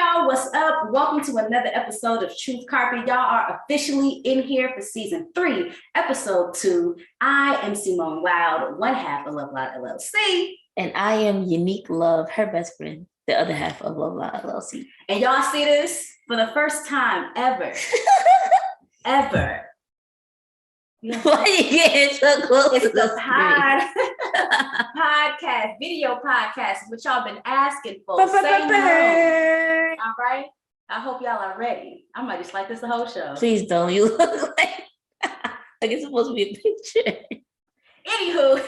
y'all, what's up? Welcome to another episode of Truth Carpet. Y'all are officially in here for season 3, episode 2. I am Simone Loud, one half of LoveLoudd LLC. And I am Unique Love, her best friend, the other half of LoveLoudd LLC. And y'all see this for the first time ever. Ever. Yeah. Why are you getting so close it's to the podcast, video podcast, which y'all been asking for. All right. I hope y'all are ready. I might just like this the whole show. Please don't. You look like it's supposed to be a picture. Anywho,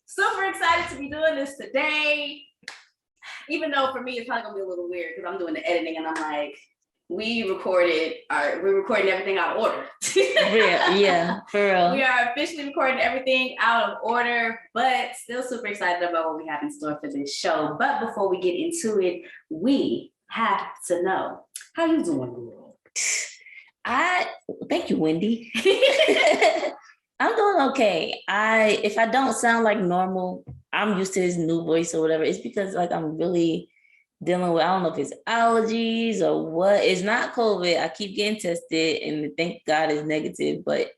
super excited to be doing this today. Even though for me it's probably gonna be a little weird because I'm doing the editing and I'm like, we're recording everything out of order. Yeah, for real. We are officially recording everything out of order, but still super excited about what we have in store for this show. But before we get into it, we have to know, how you doing, girl? Thank you, Wendy. I'm doing okay. If I don't sound like normal, I'm used to this new voice or whatever. It's because like I'm really dealing with, I don't know if it's allergies or what. It's not COVID. I keep getting tested and thank God it's negative, but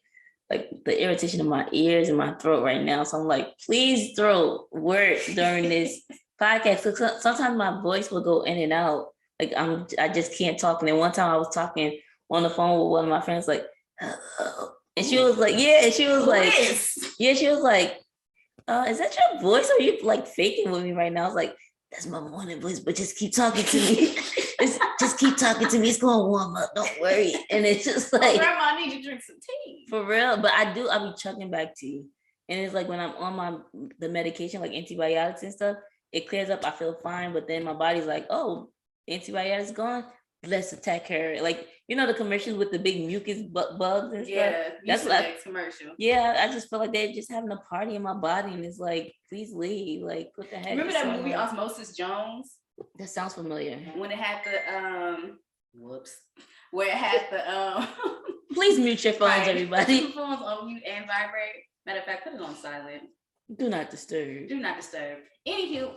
like the irritation in my ears and my throat right now. So I'm like, please throat work during this podcast. So sometimes my voice will go in and out. Like I just can't talk. And then one time I was talking on the phone with one of my friends, like, hello. And she was like, yeah. And she was like, yeah, she was like, is that your voice? Or are you like faking with me right now? I was like, that's my morning voice, but just keep talking to me. just keep talking to me. It's going to warm up. Don't worry. And it's just like, Grandma, I need you to drink some tea. For real. But I'll be chugging back tea. And it's like when I'm on the medication, like antibiotics and stuff, it clears up. I feel fine. But then my body's like, oh, antibiotics gone. Let's attack her. Like, you know, the commercials with the big mucus bugs and stuff. Yeah, that's like commercial. Yeah, I just feel like they're just having a party in my body, and it's like, please leave. Like, what the heck? Remember that movie Osmosis Jones? That sounds familiar. When it had the where it had the Please mute your phones, right. Everybody. Your phones on mute and vibrate. Matter of fact, put it on silent. Do not disturb. Do not disturb. Anywho,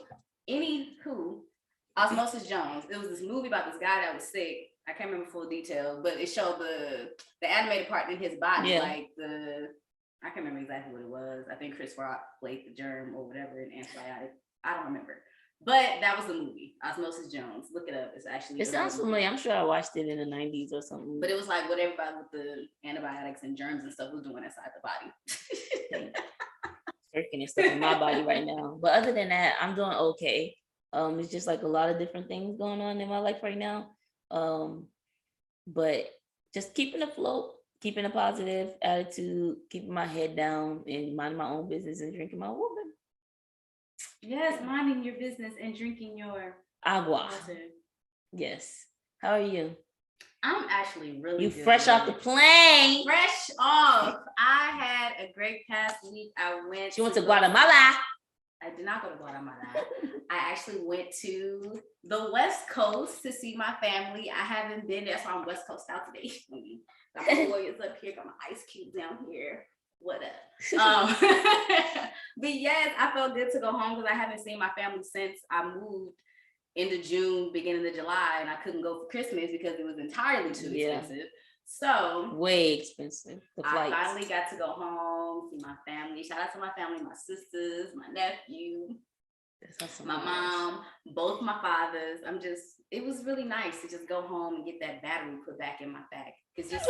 Osmosis Jones. It was this movie about this guy that was sick. I can't remember full details, but it showed the animated part in his body, like I can't remember exactly what it was. I think Chris Rock played the germ or whatever in antibiotic. I don't remember. But that was the movie, Osmosis Jones. Look it up. It's actually. It sounds familiar. I'm sure I watched it in the 90s or something. But it was like what everybody with the antibiotics and germs and stuff was doing inside the body. Working and stuff in my body right now. But other than that, I'm doing okay. It's just like a lot of different things going on in my life right now. But just keeping afloat, keeping a positive attitude, keeping my head down and minding my own business and drinking my water. Yes, minding your business and drinking your agua. Water. Yes. How are you? I'm actually really good. You fresh off the plane. Fresh off. I had a great past week. She went to Guatemala. I did not go to Guatemala. I actually went to the West Coast to see my family. I haven't been there, so I'm West Coast out today. Got my Warriors up here, got my ice cube down here. What up? But yes, I felt good to go home because I haven't seen my family since I moved into June, beginning of July, and I couldn't go for Christmas because it was entirely too expensive. So way expensive. The flights. I finally got to go home, see my family. Shout out to my family, my sisters, my nephew, my mom, both my fathers. It was really nice to just go home and get that battery put back in my back. It's just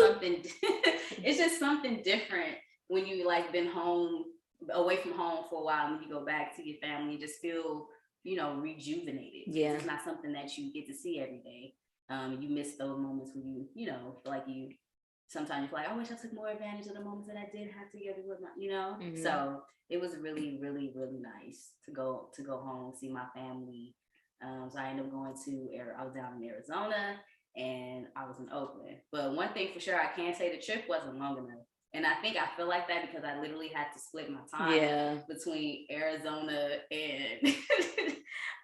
something different when you like been home, away from home for a while, and when you go back to your family, you just feel, rejuvenated. Yeah. It's not something that you get to see every day. You miss those moments when you feel like sometimes you feel like, I wish I took more advantage of the moments that I did have together with my, Mm-hmm. So it was really, really, really nice to go home, see my family. So I ended up going I was down in Arizona and I was in Oakland. But one thing for sure, I can say the trip wasn't long enough. And I think I feel like that because I literally had to split my time between Arizona and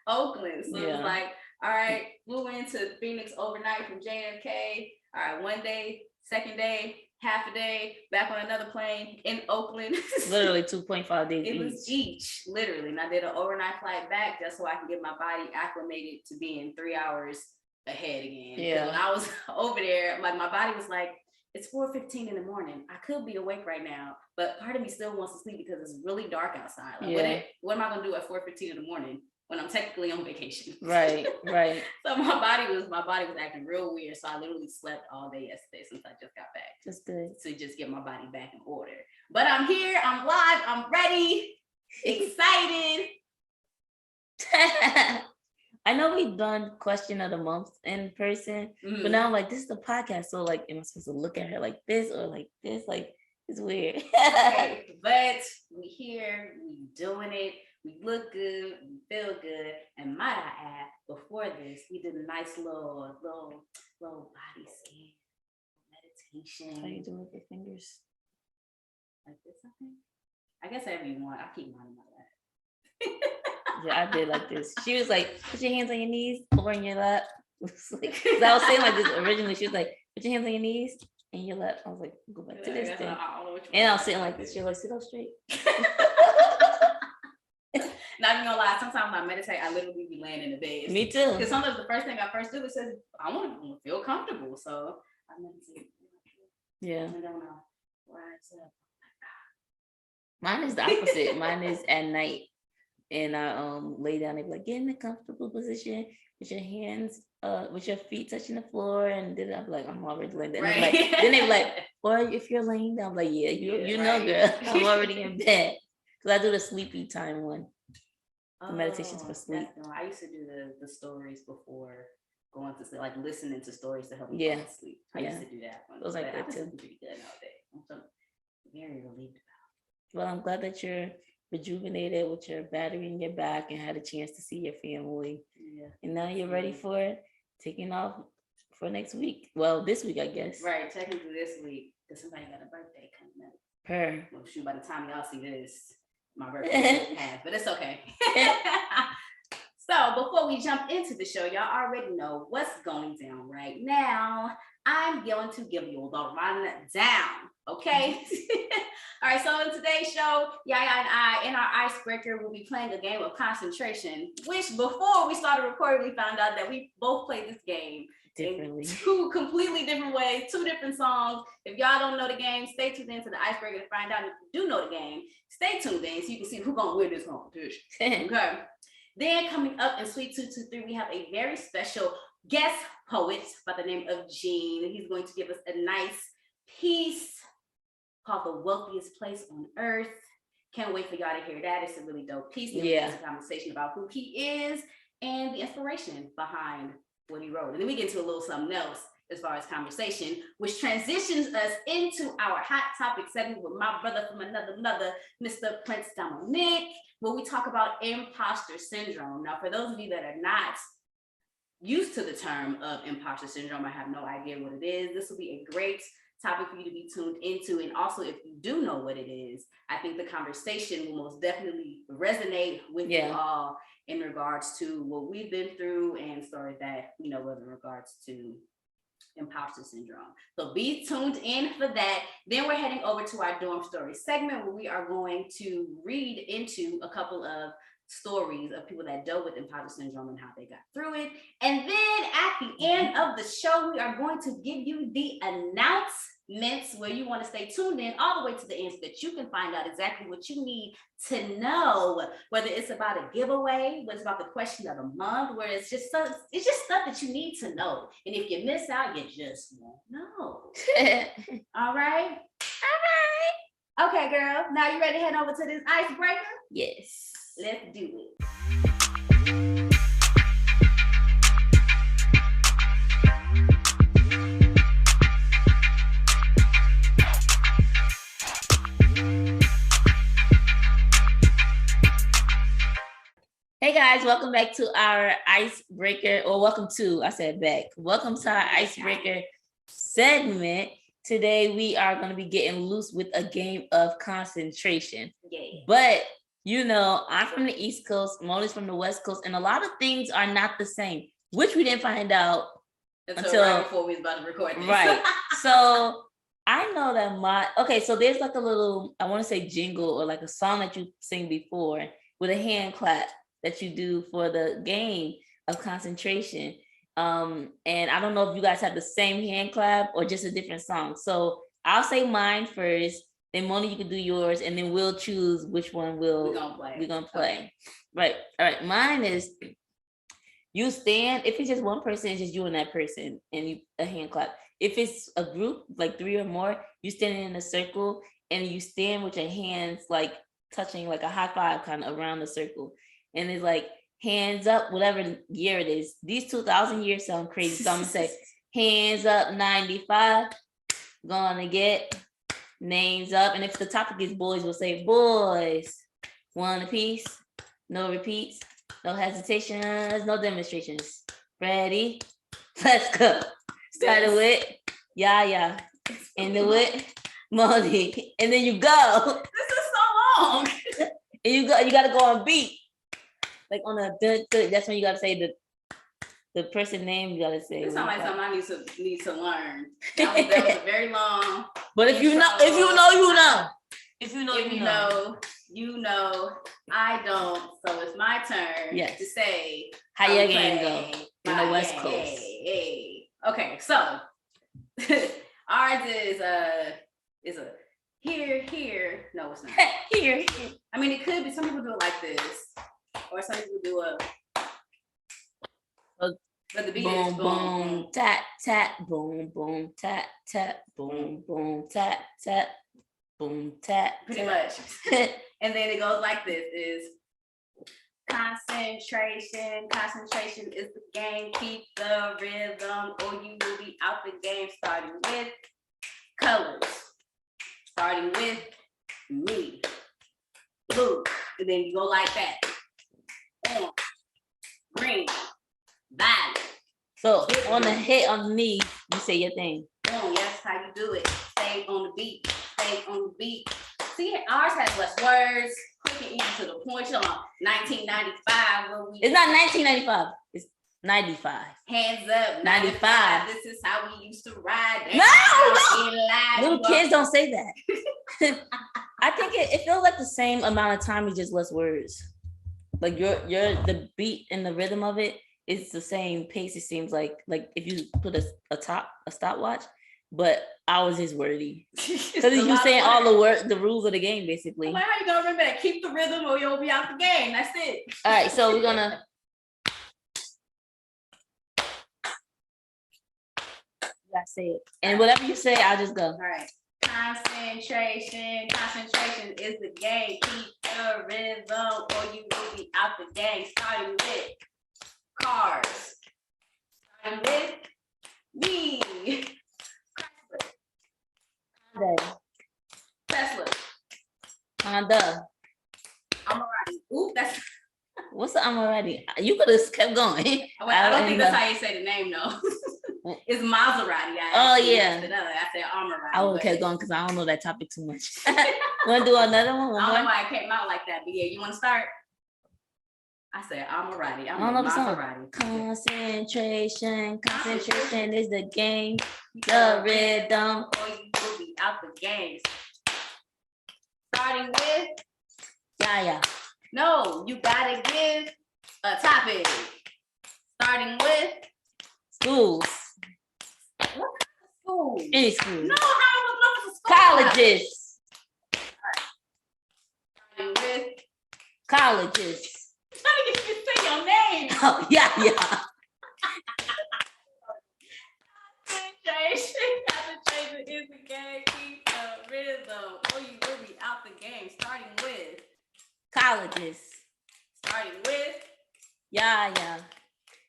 Oakland. So it was like, all right, flew into Phoenix overnight from JFK. All right, one day, second day, half a day, back on another plane in Oakland. Literally 2.5 days It was each, literally. And I did an overnight flight back just so I can get my body acclimated to being 3 hours ahead again. Yeah. When I was over there, like my body was like, it's 4:15 in the morning. I could be awake right now, but part of me still wants to sleep because it's really dark outside. Like, what am I gonna do at 4:15 in the morning when I'm technically on vacation? Right. So my body was acting real weird. So I literally slept all day yesterday since I just got back. That's good. To just get my body back in order. But I'm here, I'm live, I'm ready, excited. I know we've done question of the month in person, but now I'm like, this is the podcast. So like, am I supposed to look at her like this or like this? Like, it's weird. Okay, but we here, we doing it, we look good, we feel good. And might I add, before this, we did a nice little body scan, meditation. How you doing with your fingers? Like this, I think. I guess however you want. I keep mine in my lap. Yeah, I did like this. She was like, put your hands on your knees or in your lap. Like, I was saying like this originally. She was like, put your hands on your knees and your lap. I was like, go back to this thing. And I was sitting like this. She was like, sit up straight. Not even gonna lie, sometimes when I meditate, I literally be laying in the bed. Me too. Because sometimes the first thing I first do is says, I want to feel comfortable. So I meditate. Yeah. I don't know. Rise up. Mine is the opposite. Mine is at night. And I lay down and be like, get in a comfortable position with your hands, with your feet touching the floor, and then I'm like, I'm already laying down. Right. Like, then they be like, or if you're laying down, I'm like, yeah, you know, girl, I'm already in bed. Because I do the sleepy time one. The meditations for sleep. I used to do the stories before going to sleep, like listening to stories to help me fall asleep. I used to do that one. Those are good I too. pretty good nowadays. I'm so very relieved about. Well, I'm glad that you're rejuvenated with your battery in your back and had a chance to see your family. Yeah. And now you're ready for taking off for next week. Well, this week, I guess. Right, technically this week, because somebody got a birthday coming up. Well, shoot, by the time y'all see this, my birthday is past, but it's okay. So before we jump into the show, y'all already know what's going down right now. I'm going to give you the rundown, okay? All right, so in today's show, Yaya and I, in our Icebreaker, will be playing a game of concentration, which before we started recording, we found out that we both played this game differently. In two completely different ways, two different songs. If y'all don't know the game, stay tuned into the Icebreaker to find out. If you do know the game, stay tuned in so you can see who's gonna win this competition. Okay. Then coming up in Suite 223, we have a very special guest poet by the name of Jean. He's going to give us a nice piece called The Wealthiest Place on Earth. Can't wait for y'all to hear that. It's a really dope piece. It's a conversation about who he is and the inspiration behind what he wrote. And then we get into a little something else as far as conversation, which transitions us into our hot topic segment with my brother from another mother, Mr. Prince Domonick, where we talk about imposter syndrome. Now, for those of you that are not used to the term of imposter syndrome, I have no idea what it is, this will be a great topic for you to be tuned into. And also, if you do know what it is, I think the conversation will most definitely resonate with you all in regards to what we've been through and stories that, you know, in regards to imposter syndrome. So be tuned in for that. Then we're heading over to our dorm story segment where we are going to read into a couple of stories of people that dealt with imposter syndrome and how they got through it. And then at the end of the show, we are going to give you the announcements where you want to stay tuned in all the way to the end so that you can find out exactly what you need to know, whether it's about a giveaway, whether it's about the question of the month, where it's just stuff that you need to know. And if you miss out, you just won't know. All right? All right. Okay, girl. Now you ready to head over to this icebreaker? Yes. Let's do it. Hey guys, welcome back to our icebreaker, or welcome to our icebreaker segment. Today we are going to be getting loose with a game of concentration. Yay. But you know, I'm from the East Coast, Monie's from the West Coast, and a lot of things are not the same, which we didn't find out until right before we was about to record this. Right. So I know that okay, so there's like a little, I want to say jingle or like a song that you sing before with a hand clap that you do for the game of concentration. And I don't know if you guys have the same hand clap or just a different song. So I'll say mine first, then Monie, you can do yours, and then we'll choose which one we're gonna play. Okay. Right. All right. Mine is you stand. If it's just one person, it's just you and that person, and you a hand clap. If it's a group, like 3 or more, you stand in a circle and you stand with your hands like touching, like a high five kind of around the circle. And it's like hands up, whatever year it is. These 2000 years sound crazy. So I'm gonna say hands up 95, gonna get names up. And if the topic is boys, we'll say boys, one apiece, no repeats, no hesitations, no demonstrations. Ready? Let's go. Started with Yaya, and then with Monie, and then you go. This is so long. And you gotta go on beat. Like on a that's when you gotta say the person name, you gotta say. It's not like something I need to learn. That was a very long. But if you know, you know. If you know, you know. I don't. So it's my turn to say how your game go in the West Coast. Okay, so ours is a here. No, it's not. here. I mean, it could be. Some people do it like this, or some people do but the beat boom, is boom, tat, tat, boom, boom, tat, tat, boom, boom, tat, tat, boom, tat. Pretty much. And then it goes like this: is concentration. Concentration is the game. Keep the rhythm, or you will be out the game. Starting with colors. Starting with me, blue, and then you go like that. Orange, green, violet. So on the hit on me, you say your thing. Boom, yes, how you do it. Stay on the beat. Stay on the beat. See, ours has less words. Quick and easy to the point. You're on 1995. It's not 1995. It's 95. Hands up, 95. This is how we used to ride. No! Little kids don't say that. I think it feels like the same amount of time, it's just less words. Like the beat and the rhythm of it is the same pace. It seems like if you put a stopwatch, but ours is wordy because you're saying all the rules of the game basically. Like, how you gonna remember that? Keep the rhythm or you'll be out the game. That's it. All right, so we're gonna. I say it, and whatever you say, I'll just go. All right. Concentration is the game. Keep the rhythm, or you will be out the game. Starting with cars. Starting with me. Tesla. Honda. Maserati. Oop, that's. What's the Maserati? You could have kept going. I don't think that's how you say the name, though. It's Maserati. I said Maserati. I would have kept going because I don't know that topic too much. Want to do another one? I don't know why it came out like that, but yeah, you want to start? I said Maserati. I don't know the song. Concentration is the game. The rhythm, or you will be out the game. Starting with Yaya. No, you gotta give a topic. Starting with schools. What kind of school? Any school. No, how was looking for school? Colleges. All right. Starting with colleges. I'm trying to get you to say your name. Oh, yeah. Concentration is the game. Keep the rhythm, or you will be out the game. Starting with colleges. Starting with Yaya.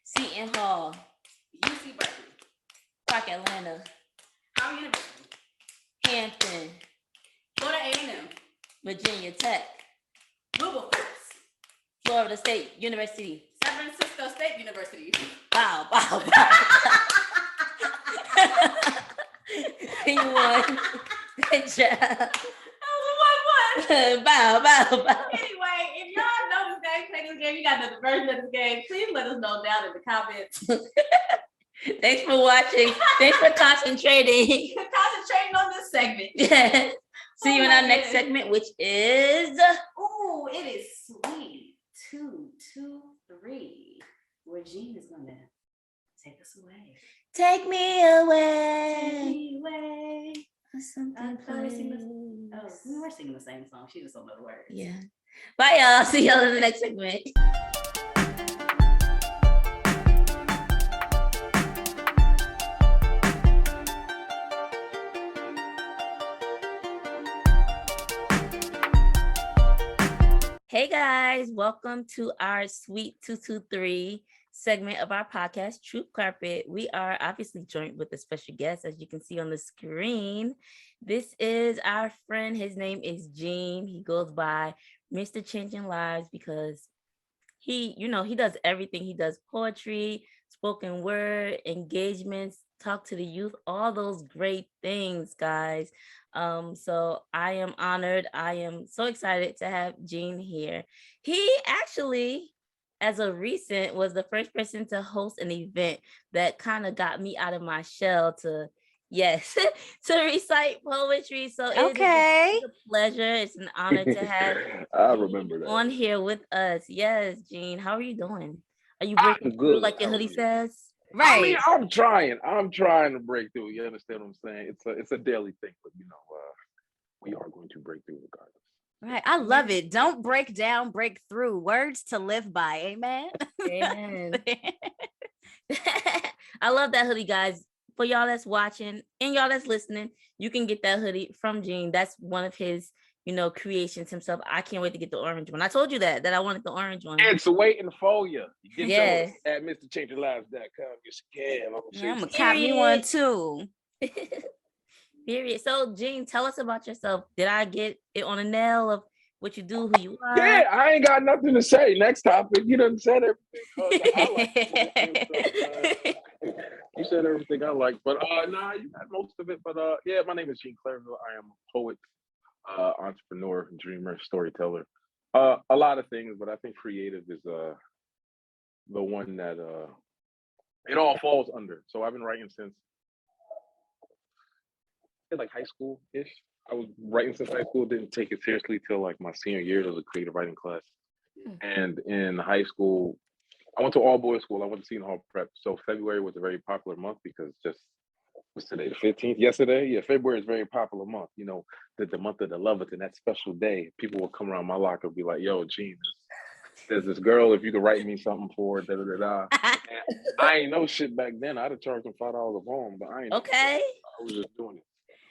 Seton Hall. UC Berkeley. Park Atlanta. Howard University. Hampton. Florida A&M. Virginia Tech. Wilberforce. Florida State University. San Francisco State University. Wow. You won. Good job. That was a 1-1. Bow. Anyway, if y'all know this game, play this game, you got another version of this game, please let us know down in the comments. Thanks for watching. Thanks for concentrating. Concentrating on this segment. See you in our next segment, which is it is Sweet 223, where Jean is gonna take us away. Take me away. Take me away. Something we were singing the same song. She just don't know the words. Yeah. Bye, y'all. See y'all in the next segment. Hey guys, welcome to our Sweet 223 segment of our podcast, Truth Carpet. We are obviously joined with a special guest, as you can see on the screen. This is our friend. His name is Jean. He goes by Mr. Changing Lives because he does everything. He does poetry, spoken word, engagements, talk to the youth, all those great things, guys. So I am honored. I am so excited to have Jean here. He actually, as of recent, was the first person to host an event that kind of got me out of my shell to recite poetry. So it's a pleasure. It's an honor to have I remember that on here with us. Yes, Jean, how are you doing? Are you breaking through like your hoodie says? Right. I mean, I'm trying to break through. You understand what I'm saying? It's a daily thing, but we are going to break through regardless. Right. I love it. Don't break down, break through. Words to live by. Amen. Amen. I love that hoodie, guys. For y'all that's watching and y'all that's listening, you can get that hoodie from Jean. That's one of his, creations himself. I can't wait to get the orange one. I told you that I wanted the orange one. It's waiting for you. Get yours at MrChangingLives.com. I'm gonna cop me one too. Period. So, Jean, tell us about yourself. Did I get it on a nail of what you do, who you are? Yeah, I ain't got nothing to say. Next topic. You done said everything. You said everything I like, but you got most of it. But my name is Jean Clervil. I am a poet, entrepreneur, dreamer, storyteller. A lot of things, but I think creative is the one that it all falls under. So I've been writing since like high school ish. I was writing since high school. Didn't take it seriously till like my senior year. There was a creative writing class, and in high school, I went to all boys school. I went to Seton Hall Prep. So February was a very popular month because what's today, the 15th? Yesterday? Yeah, February is a very popular month. The month of the lovers and that special day. People will come around my locker and be like, yo, Gene, there's this girl, if you could write me something for da da da da. I ain't know shit back then. I'd have charged them $5 a poem, but I ain't okay. I was just doing it.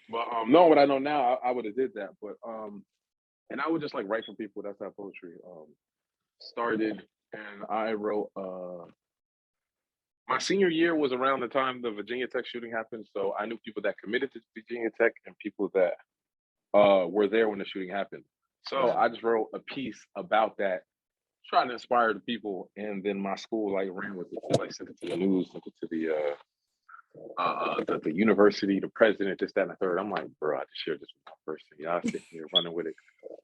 But knowing what I know now, I would have did that. But and I would just like write for people. That's how poetry started. And I wrote my senior year was around the time the Virginia Tech shooting happened. So I knew people that committed to Virginia Tech and people that were there when the shooting happened. So I just wrote a piece about that, trying to inspire the people. And then my school like ran with it, like sent it to the news, sent it to the university, the president, this, that, and the third. I'm like, bro, I just shared this with my person. Y'all sitting here running with it.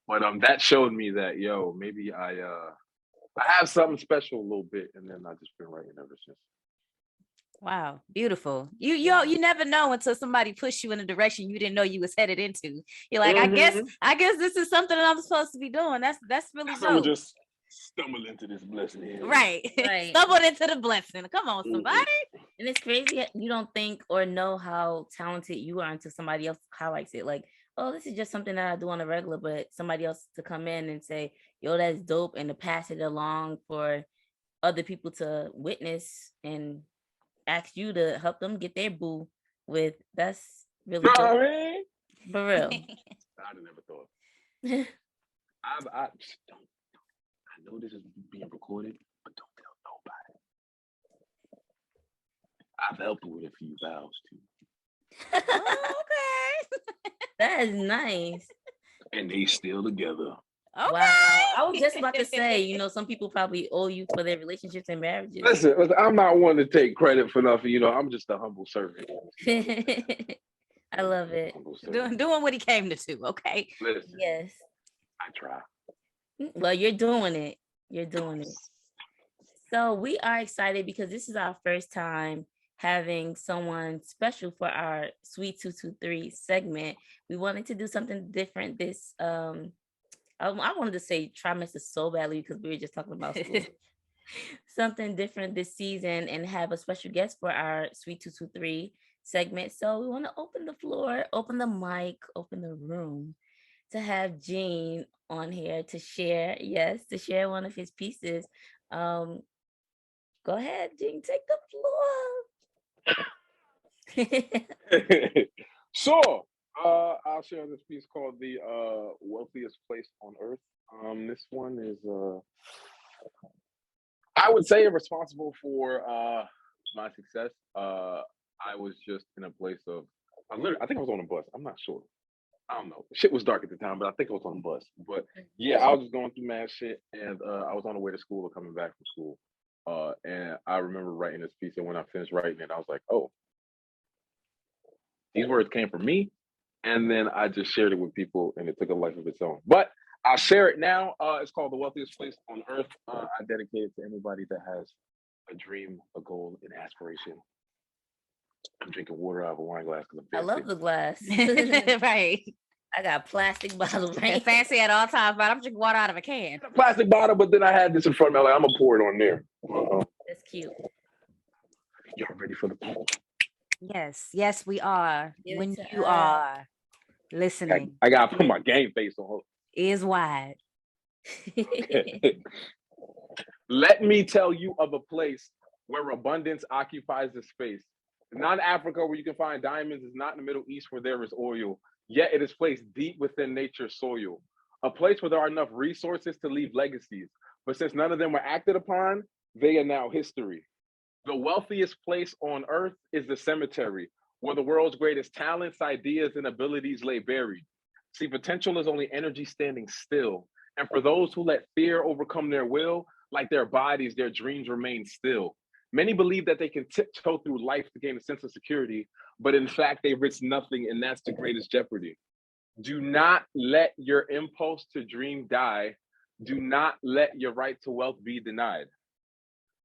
But that showed me that, maybe I have something special a little bit, and then I just been writing ever since. Wow, beautiful. You never know until somebody pushed you in a direction you didn't know you was headed into. You're like, I guess this is something that I'm supposed to be doing. That's really dope. Someone just stumbled into this blessing here. Right. Stumbled into the blessing. Come on, somebody. And it's crazy. You don't think or know how talented you are until somebody else highlights it. Like, oh, this is just something that I do on a regular, but somebody else to come in and say, yo, that's dope, and to pass it along for other people to witness and ask you to help them get their boo with. That's really dope. I mean? For real. I'd have never thought. I know this is being recorded, but don't tell nobody. I've helped with a few vows too. Okay. That is nice. And they still together. Okay. Wow. I was just about to say, some people probably owe you for their relationships and marriages. Listen, I'm not one to take credit for nothing. I'm just a humble servant. I love it. Doing what he came to do, okay? Listen, yes. I try. Well, you're doing it. You're doing it. So we are excited because this is our first time having someone special for our Sweet 223 segment. We wanted to do something different this I wanted to say trimester so badly because we were just talking about school. Something different this season and have a special guest for our Sweet 223 segment. So we want to open the floor, open the mic, open the room to have Jean on here to share, one of his pieces. Go ahead, Jean, take the floor. So, I'll share this piece called The Wealthiest Place on Earth. This one is, I would say, responsible for my success. I was just in a place of, I think I was on a bus. I'm not sure. I don't know. Shit was dark at the time, but I think I was on a bus. But yeah, I was just going through mad shit, and I was on the way to school or coming back from school. And I remember writing this piece, and when I finished writing it, I was like, oh, these words came from me. And then I just shared it with people, and it took a life of its own. But I'll share it now. It's called The Wealthiest Place on Earth. I dedicate it to anybody that has a dream, a goal, an aspiration. I'm drinking water out of a wine glass because I'm I love the glass. Right. I got plastic bottles. Right? Fancy at all times, but I'm drinking water out of a can. A plastic bottle, but then I had this in front of me. I'm gonna pour it on there. That's cute. Y'all ready for the poll? Yes, we are. When you are listening, I gotta put my game face on. Ears wide. Let me tell you of a place where abundance occupies the space. Not Africa, where you can find diamonds, is not in the Middle East where there is oil, yet it is placed deep within nature's soil. A place where there are enough resources to leave legacies, but since none of them were acted upon, they are now history. The wealthiest place on earth is the cemetery, where the world's greatest talents, ideas, and abilities lay buried. See, potential is only energy standing still. And for those who let fear overcome their will, like their bodies, their dreams remain still. Many believe that they can tiptoe through life to gain a sense of security, but in fact, they risk nothing, and that's the greatest jeopardy. Do not let your impulse to dream die. Do not let your right to wealth be denied.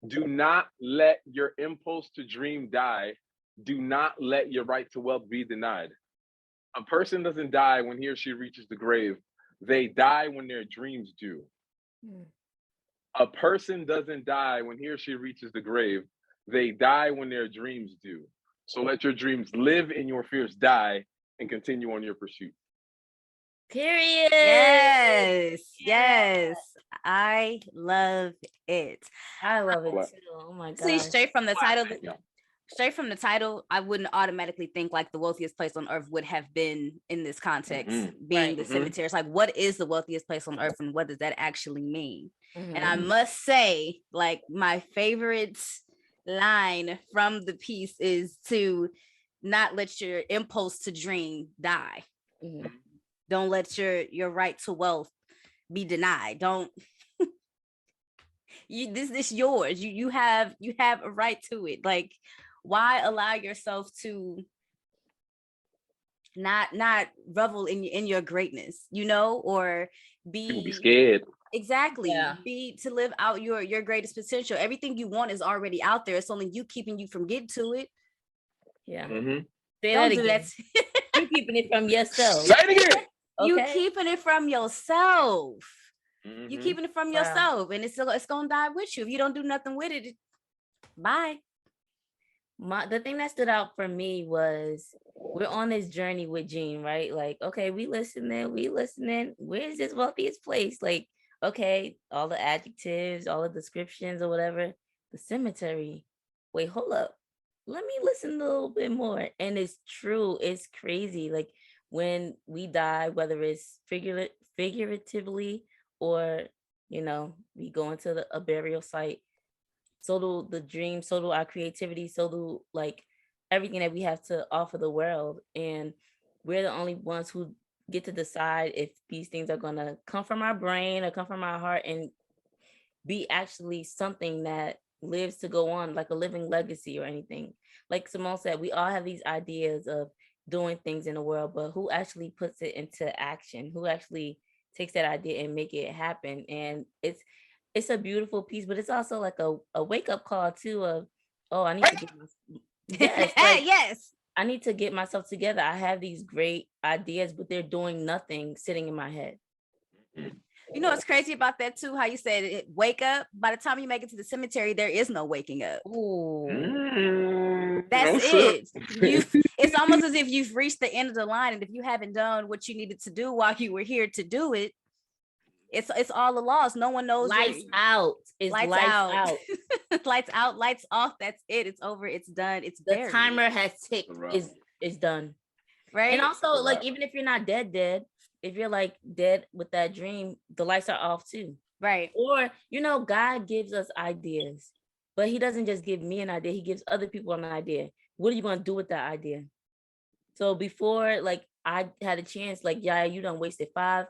Do not let your impulse to dream die. Do not let your right to wealth be denied. A person doesn't die when he or she reaches the grave. They die when their dreams do. A person doesn't die when he or she reaches the grave. They die when their dreams do. So let your dreams live and your fears die, and continue on your pursuit. Period. Yes. I love it. I love it too. Oh my god. See, straight from the title, I wouldn't automatically think like the wealthiest place on earth would have been in this context, being the cemetery. It's like, what is the wealthiest place on earth, and what does that actually mean? And I must say, like, my favorite line from the piece is to not let your impulse to dream die. Don't let your right to wealth be denied. Don't this yours. You have a right to it. Like, why allow yourself to not revel in your greatness, or be scared. Exactly. To live out your greatest potential. Everything you want is already out there. It's only you keeping you from getting to it. Don't do that. You're keeping it from yourself. Say it again. You keeping it from yourself. You keeping it from yourself, and it's gonna die with you if you don't do nothing with it. Bye. The thing that stood out for me was we're on this journey with Jean, right? Like, okay, we listening. Where's this wealthiest place? Like, okay, all the adjectives, all the descriptions or whatever. The cemetery. Wait, hold up. Let me listen a little bit more. And it's true. It's crazy. Like, when we die, whether it's figuratively or, we go into a burial site, so do the dreams, so do our creativity, so do like everything that we have to offer the world. And we're the only ones who get to decide if these things are going to come from our brain or come from our heart and be actually something that lives to go on, like a living legacy or anything. Like Simone said, we all have these ideas of doing things in the world, but who actually puts it into action? Who actually takes that idea and make it happen? And it's a beautiful piece, but it's also like a wake-up call too of, oh, I need to Yes, like, yes. I need to get myself together. I have these great ideas, but they're doing nothing sitting in my head. You know what's crazy about that too? How you said it, wake up. By the time you make it to the cemetery, there is no waking up. Ooh. That's it. It's almost as if you've reached the end of the line, and if you haven't done what you needed to do while you were here to do it, it's all a loss. No one knows. Lights out. It's lights out. Lights out, lights off. That's it. It's over. It's done. It's the buried. timer has ticked. Is done. Right. And also, like, even if you're not dead, if you're like dead with that dream, the lights are off too. Right. Or, God gives us ideas, but he doesn't just give me an idea. He gives other people an idea. What are you going to do with that idea? So before, like, I had a chance, like, you done wasted 5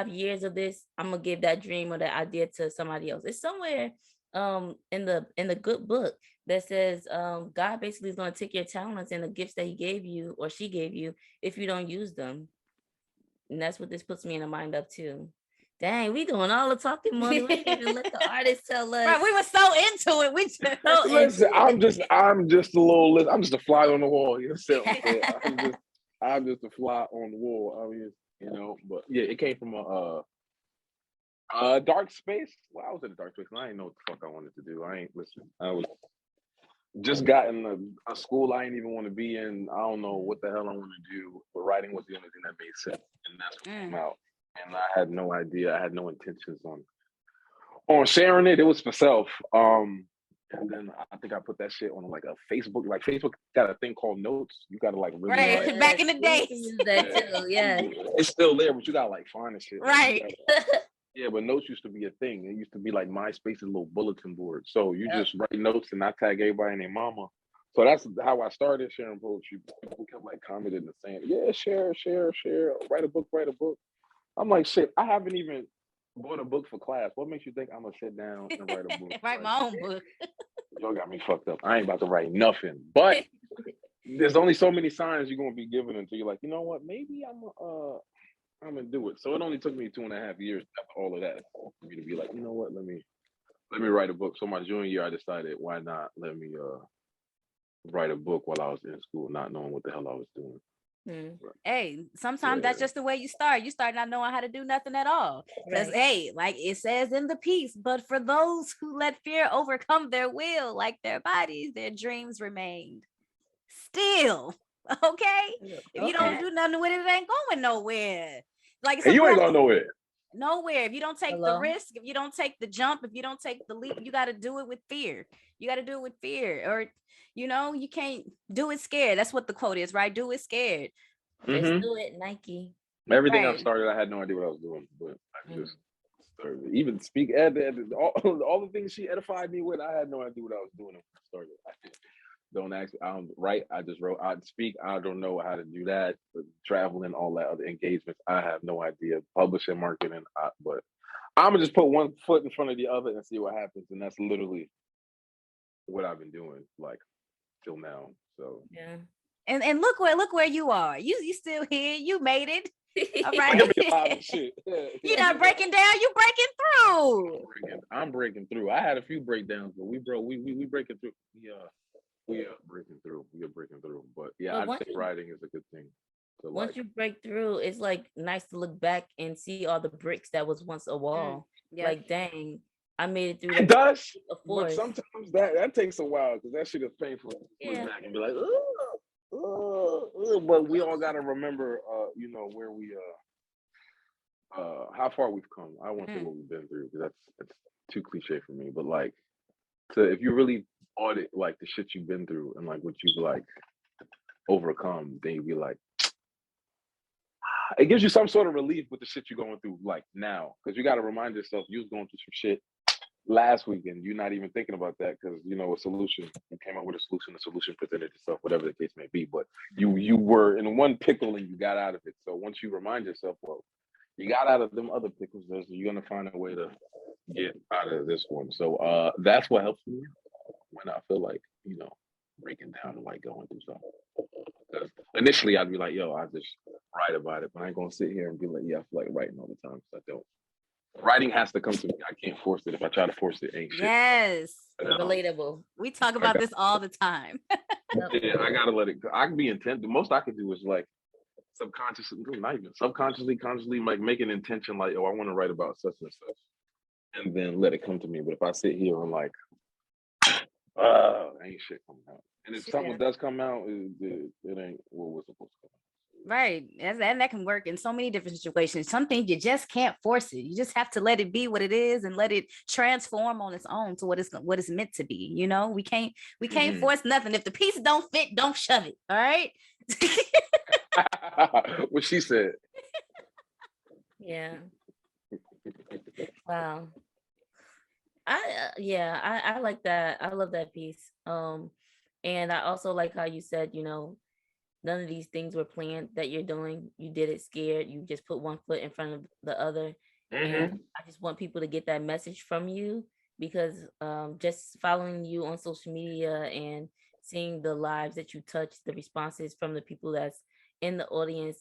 years of this. I'm going to give that dream or that idea to somebody else. It's somewhere in the good book that says God basically is going to take your talents and the gifts that he gave you or she gave you if you don't use them. And that's what this puts me in the mind of too. Dang, we doing all the talking, money. We didn't even let the artists tell us. Right, we were so into it. We just listen. I'm just a fly on the wall. You know, I'm just a fly on the wall. I mean, but yeah, it came from a dark space. Well, I was in a dark space, and I didn't know what the fuck I wanted to do. I was just gotten a school I didn't even want to be in. I don't know what the hell I want to do, but writing was the only thing that made sense, and that's what came out. And I had no idea. I had no intentions on sharing it. It was for self. And then I think I put that shit on like a Facebook. Like Facebook got a thing called Notes. You gotta like really right back in the day. Yeah, it's still there, but you gotta like find the shit. Right. Yeah, but Notes used to be a thing. It used to be like MySpace's little bulletin board. So you just write notes and I tag everybody and their mama. So that's how I started sharing poetry. People kept like commenting and saying, yeah, share, write a book. I'm like, shit, I haven't even bought a book for class. What makes you think I'm gonna sit down and write a book? Write my own book. Y'all got me fucked up. I ain't about to write nothing. But there's only so many signs you're gonna be given until you're like, you know what, maybe I'm gonna do it. So it only took me 2.5 years after all of that for me to be like, you know what, let me write a book. So my junior year, I decided, why not let me write a book while I was in school, not knowing what the hell I was doing. Hey, sometimes that's just the way you start. You start not knowing how to do nothing at all. Because hey, like it says in the piece, but for those who let fear overcome their will, like their bodies, their dreams remained still. Okay? If you don't do nothing with it, it ain't going nowhere. Like and you ain't going nowhere. Nowhere. If you don't take the risk, if you don't take the jump, if you don't take the leap, you got to do it with fear. You got to do it with fear, or you can't do it scared. That's what the quote is, right? Do it scared. Let's do it, Nike. Everything I started, I had no idea what I was doing, but I just started. Even speak all the things she edified me with, I had no idea what I was doing when I started. Don't ask me. I don't write. I just wrote. I'd speak. I don't know how to do that. Traveling, all that other engagements. I have no idea. Publishing, marketing. But I'm gonna just put one foot in front of the other and see what happens. And that's literally what I've been doing, like till now. So yeah. And look where you are. You still here. You made it. All right. You're not breaking down. You breaking through. I'm breaking through. I had a few breakdowns, but we breaking through. Yeah. We are breaking through. But yeah, I think writing is a good thing. So once you break through, it's like nice to look back and see all the bricks that was once a wall. Yeah. Like, dang, I made it through. It does. But sometimes that takes a while because that shit is painful. Look back and be like, but we all gotta remember, where we how far we've come. I won't say what we've been through because that's too cliche for me. But like, if you really audit like the shit you've been through and like what you've like overcome, then you'd be like, it gives you some sort of relief with the shit you're going through like now, because you got to remind yourself you was going through some shit last weekend. You're not even thinking about that because a solution, you came up with a solution, the solution presented itself, whatever the case may be, but you were in one pickle and you got out of it. So once you remind yourself, well, you got out of them other pickles, you're gonna find a way to get out of this one. So that's what helps me when I feel like, breaking down and like going through something. Because initially I'd be like, yo, I just write about it, but I ain't gonna sit here and be like, yeah, I feel like writing all the time, because I don't. Writing has to come to me. I can't force it. If I try to force it, ain't shit. Yes. Relatable. We talk about this all the time. Yeah, I gotta let it go. I can be intent. The most I could do is like subconsciously, not even subconsciously, consciously, like make an intention, like, oh, I want to write about such and such, and then let it come to me. But if I sit here and like, ain't shit coming out. And if something does come out, it ain't what was supposed to come out. Right. And that can work in so many different situations. Some things you just can't force it. You just have to let it be what it is and let it transform on its own to what it's meant to be. You know, we can't force nothing. If the piece don't fit, don't shove it. All right. What she said. Yeah. Wow. I like that. I love that piece. And I also like how you said, you know, none of these things were planned that you're doing. You did it scared. You just put one foot in front of the other. And I just want people to get that message from you, because just following you on social media and seeing the lives that you touch, the responses from the people that's in the audience,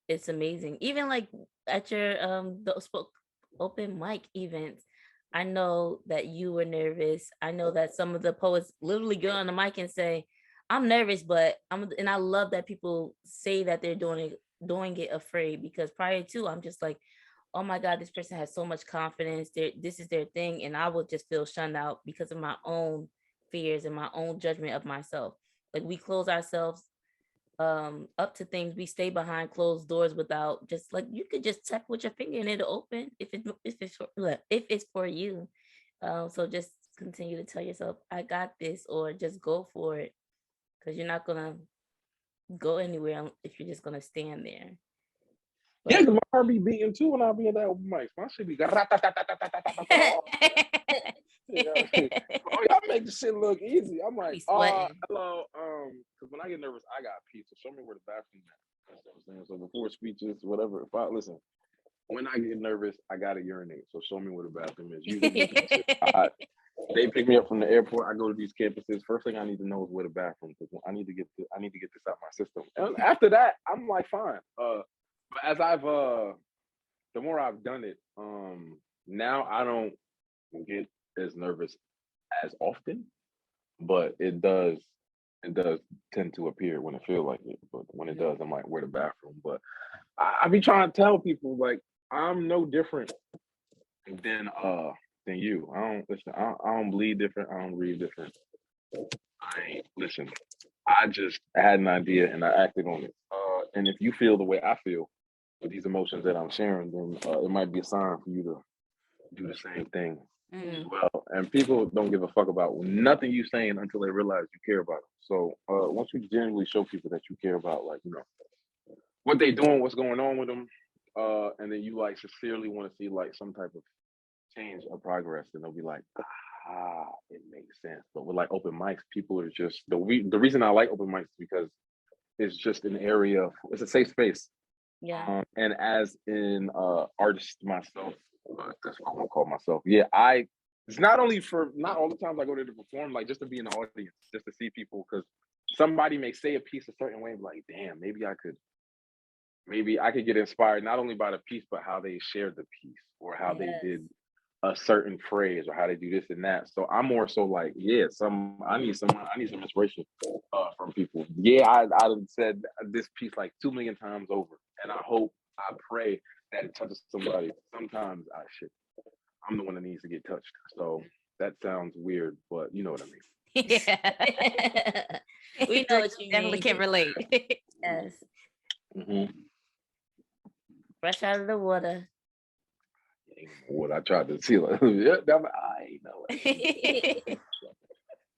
it's amazing. Even like at your open mic events, I know that you were nervous. I know that some of the poets literally get on the mic and say, I'm nervous, but and I love that people say that they're doing it afraid, because prior to, I'm just like, oh my God, this person has so much confidence. This is their thing. And I would just feel shunned out because of my own fears and my own judgment of myself. Like, we close ourselves up to things. We stay behind closed doors without, just like, you could just tap with your finger and it'll open if it's for you. So just continue to tell yourself, I got this, or just go for it, because you're not gonna go anywhere if you're just gonna stand there. Yeah, because my heart be beating too when I be at that open mic. My shit be oh, y'all make the shit look easy. I'm like, hello. Because when I get nervous, I got peace. So show me where the bathroom is. That's what I'm saying. So before speeches, whatever. If I listen, when I get nervous, I gotta urinate. So show me where the bathroom is. Usually, they pick me up from the airport. I go to these campuses. First thing I need to know is where the bathroom is. I need to get this out of my system. And after that, I'm like, fine. But as the more I've done it, now I don't get as nervous as often, but it does tend to appear when it feels like it. But when it does, I'm like, where the bathroom? But I be trying to tell people, like, I'm no different than you. I don't bleed different. I don't breathe different. I just had an idea and I acted on it. And if you feel the way I feel with these emotions that I'm sharing, then it might be a sign for you to do the same thing as well. And people don't give a fuck about nothing you saying until they realize you care about them. So once you genuinely show people that you care about, like, you know, what they doing, what's going on with them, and then you like sincerely want to see like some type of change or progress, and they'll be like, it makes sense. But with like open mics, people are just the reason I like open mics is because it's just an area it's a safe space. Yeah. And as an artist myself, that's what I want to call myself. Yeah, it's not all the times I go there to perform, like just to be in the audience, just to see people, because somebody may say a piece a certain way, like, damn, maybe I could get inspired not only by the piece, but how they shared the piece, or how they did a certain phrase, or how they do this and that. So I'm more so like, I need some inspiration from people. Yeah, I said this piece like 2 million times over, and I pray that it touches somebody. Sometimes I'm the one that needs to get touched. So that sounds weird, but you know what I mean. Yeah. We know what you definitely mean. can relate. Yes. Mm-hmm. Fresh out of the water. What I tried to see, like, I ain't know it.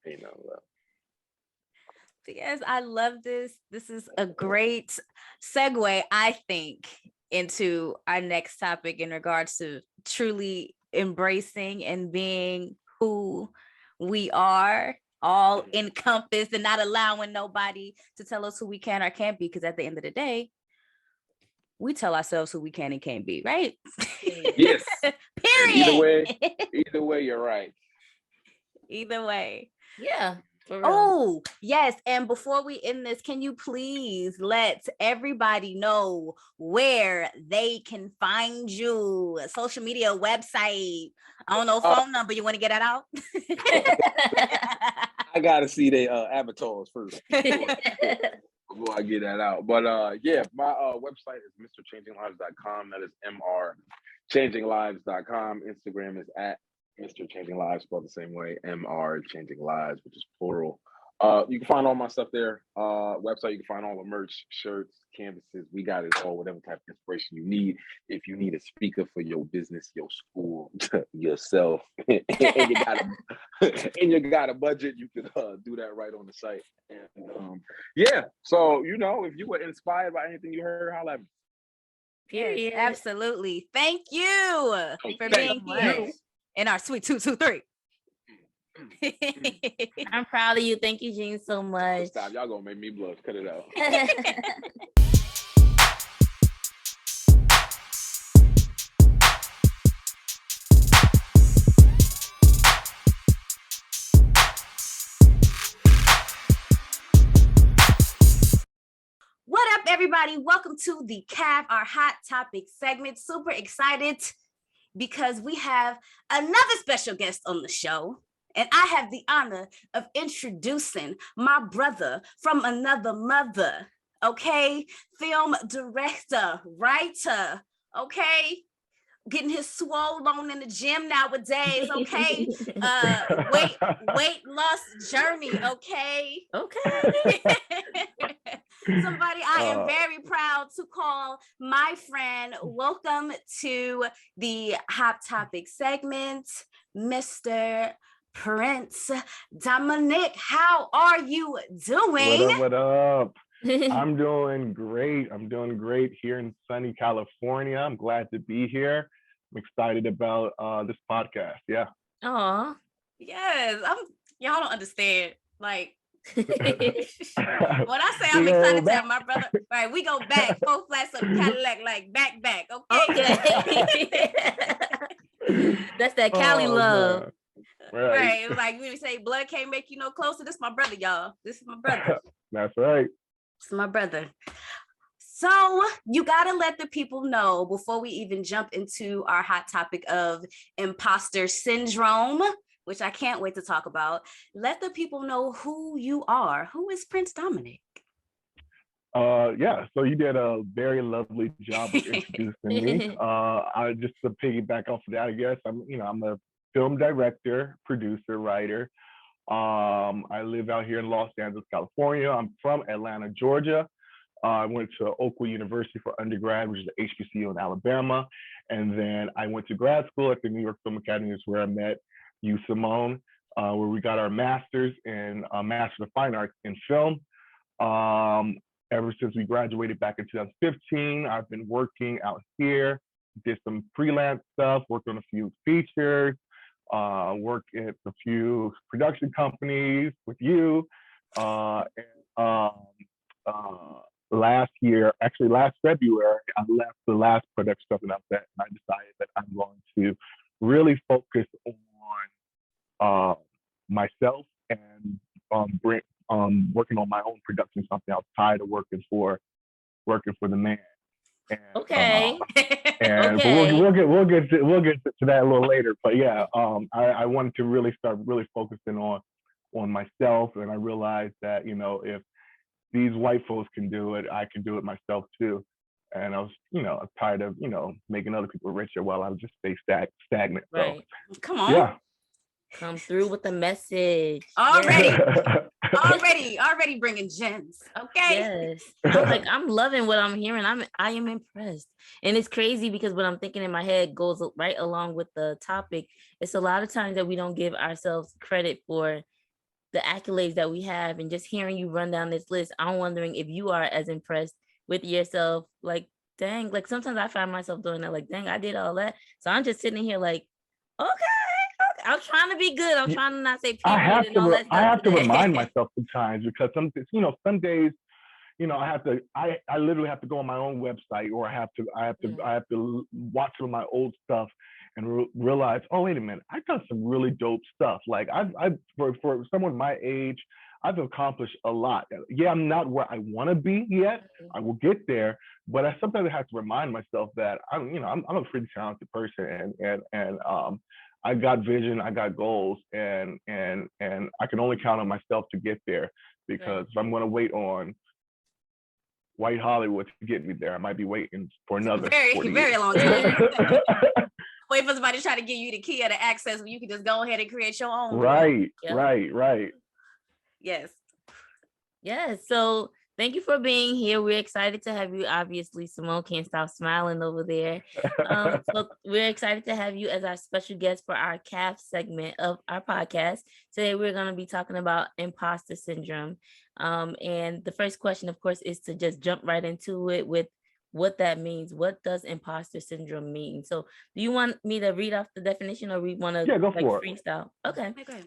Ain't no love. Yes, I love this. This is a great segue, I think, into our next topic in regards to truly embracing and being who we are, all encompassed, and not allowing nobody to tell us who we can or can't be. Because at the end of the day, we tell ourselves who we can and can't be, right? Yes. Period. Either way, you're right. Either way. Yeah. Oh, yes. And before we end this, can you please let everybody know where they can find you? Social media, website, I don't know, phone number. You want to get that out? I gotta see the avatars first before I get that out. But yeah, my website is mrchanginglives.com. That is mrchanginglives.com. Instagram is at Mr. Changing Lives, spelled the same way, MR Changing Lives, which is plural. You can find all my stuff there. Website, you can find all the merch, shirts, canvases. We got it all, whatever type of inspiration you need. If you need a speaker for your business, your school, yourself, and you got a budget, you can do that right on the site. And yeah, so if you were inspired by anything you heard, holla at me. Period. Absolutely. Thank you for being here in our sweet 223. I'm proud of you. Thank you, Jean, so much. Stop. Y'all gonna make me blush. Cut it out. What up, everybody? Welcome to the CAF, our hot topic segment. Super excited because we have another special guest on the show. And I have the honor of introducing my brother from another mother, okay? Film director, writer, okay? Getting his swole on in the gym nowadays, okay? Weight loss journey, okay? Okay. Somebody I am very proud to call my friend. Welcome to the Hot Topic segment, Mr. Prince Domonick. How are you doing? What up? I'm doing great. I'm doing great here in sunny California. I'm glad to be here. I'm excited about this podcast. Yeah. Aw. Yes. Y'all don't understand. Like, when I say I'm excited to have my brother, right? We go back, 4 flats of the Cadillac, like back, okay? That's that Cali love. Man. Right. It was like we say blood can't make you no closer. This is my brother, y'all. This is my brother. That's right. It's my brother. So you gotta let the people know before we even jump into our hot topic of imposter syndrome, which I can't wait to talk about. Let the people know who you are. Who is Prince Domonick? Yeah, so you did a very lovely job of introducing me. I just to piggyback off of that, I guess I'm a film director, producer, writer. I live out here in Los Angeles, California. I'm from Atlanta, Georgia. I went to Oakwood University for undergrad, which is the HBCU in Alabama. And then I went to grad school at the New York Film Academy, is where I met you, Simone, where we got our master's in Master of Fine Arts in film. Ever since we graduated back in 2015, I've been working out here, did some freelance stuff, worked on a few features, worked at a few production companies with you. Last February, I left the last production company I was at, and I decided that I'm going to really focus on myself and working on my own production, something I was tired of working for the man. And, Okay. And okay. we'll get to that a little later. But yeah, I wanted to really start focusing on myself, and I realized that if these white folks can do it, I can do it myself too. And I was, I'm tired of making other people richer while I was just stay stagnant. Right. So, come on. Yeah. Come through with the message. Already. Yes. already bringing gems. Okay. Yes. I'm loving what I'm hearing. I am impressed. And it's crazy because what I'm thinking in my head goes right along with the topic. It's a lot of times that we don't give ourselves credit for the accolades that we have, and just hearing you run down this list, I'm wondering if you are as impressed with yourself. Like, dang, like sometimes I find myself doing that, like, dang, I did all that. So I'm just sitting here like, okay. I'm trying to be good. I'm trying to not say I have to today. remind myself sometimes, because some days, I literally have to go on my own website, or I have to watch some of my old stuff and realize, oh, wait a minute, I've done some really dope stuff. Like for someone my age, I've accomplished a lot. Yeah, I'm not where I want to be yet. I will get there, but I sometimes have to remind myself that I'm a pretty talented person, and I got vision, I got goals, and I can only count on myself to get there, because if I'm going to wait on white Hollywood to get me there, I might be waiting for another very 40 very years. long time. Wait for somebody to try to give you the key or the access when you can just go ahead and create your own. Right, Yep. right. Yes. Yeah, so thank you for being here. We're excited to have you. Obviously, Simone can't stop smiling over there. So we're excited to have you as our special guest for our CAF segment of our podcast. Today, we're going to be talking about imposter syndrome. And the first question, of course, is to just jump right into it with what that means. What does imposter syndrome mean? So do you want me to read off the definition, or we want to go for it. freestyle? Okay. Okay.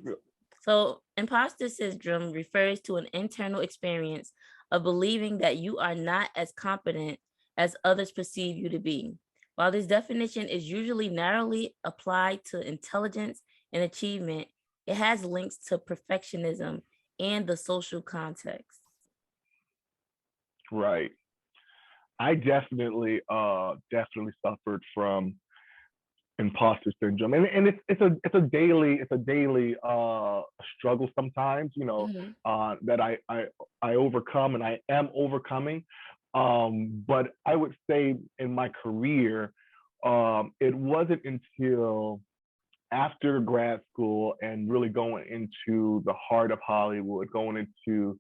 So imposter syndrome refers to an internal experience of believing that you are not as competent as others perceive you to be. While this definition is usually narrowly applied to intelligence and achievement, it has links to perfectionism and the social context. Right. I definitely suffered from imposter syndrome, and it's a daily struggle sometimes, that I overcome, and I am overcoming. But I would say in my career, it wasn't until after grad school and really going into the heart of Hollywood, going into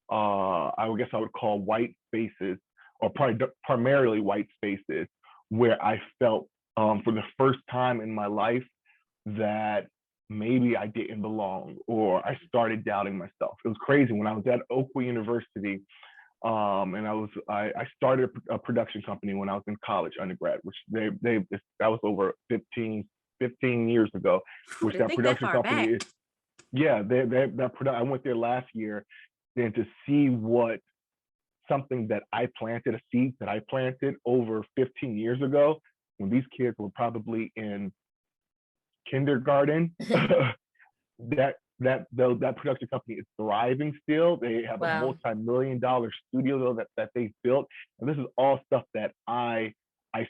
I guess I would call white spaces, or primarily white spaces, where I felt for the first time in my life that maybe I didn't belong, or I started doubting myself. It was crazy. When I was at Oakwood University, and I started a production company when I was in college, undergrad, which that was over 15 years ago, which that production company is. Yeah, I went there last year, and to see what something that I planted, a seed that I planted over 15 years ago, when these kids were probably in kindergarten, that production company is thriving still. They have a multi-million-dollar studio that they built, and this is all stuff that I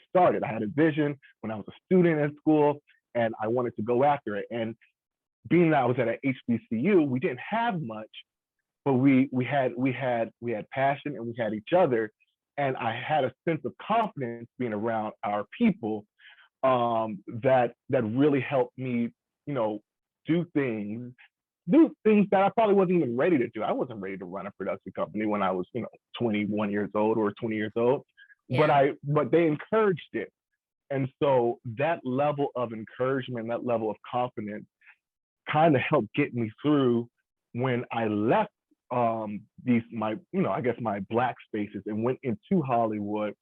started. I had a vision when I was a student in school, and I wanted to go after it. And being that I was at an HBCU, we didn't have much, but we had passion, and we had each other, and I had a sense of confidence being around our people, that really helped me, do things that I probably wasn't even ready to do. I wasn't ready to run a production company when I was, 21 years old or 20 years old, but they encouraged it. And so that level of encouragement, that level of confidence kind of helped get me through when I left my Black spaces and went into Hollywood,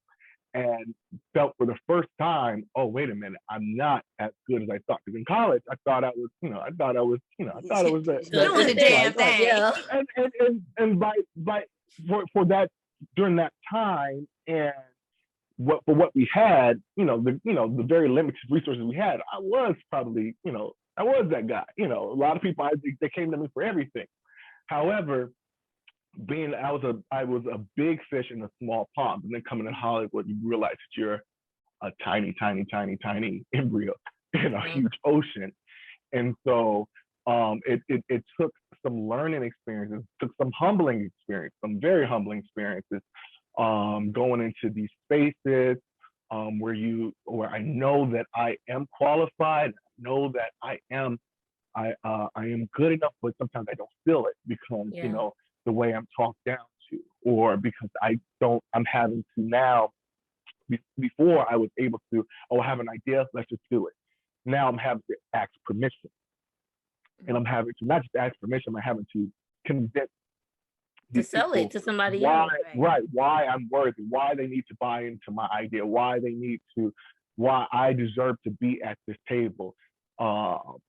and felt for the first time, oh, wait a minute, I'm not as good as I thought. Because in college, I thought I was doing the damn thing. And for that, during that time, and what we had, the very limited resources we had, I was probably, I was that guy. A lot of people, they came to me for everything. However, I was a big fish in a small pond, and then coming to Hollywood, you realize that you're a tiny embryo in a huge ocean. And so it took some learning experiences, took some humbling experience, some very humbling experiences, going into these spaces where I know that I am qualified, know that I am good enough, but sometimes I don't feel it because the way I'm talked down to, or because I'm having to now. Before I was able to, I have an idea, let's just do it. Now I'm having to ask permission, and I'm having to not just ask permission, I'm having to convince to sell it to somebody else. Right. Why I'm worthy, why they need to buy into my idea, why I deserve to be at this table. And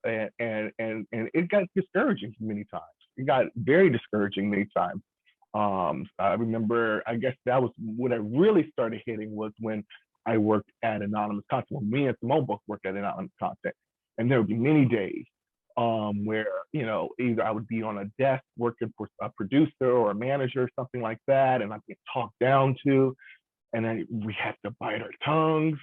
it got discouraging many times. It got very discouraging many times. I remember, I guess that was when it really started hitting, was when I worked at Anonymous Content. When me and Simone both worked at Anonymous Content, and there would be many days where either I would be on a desk working for a producer or a manager or something like that, and I'd get talked down to, and then we had to bite our tongues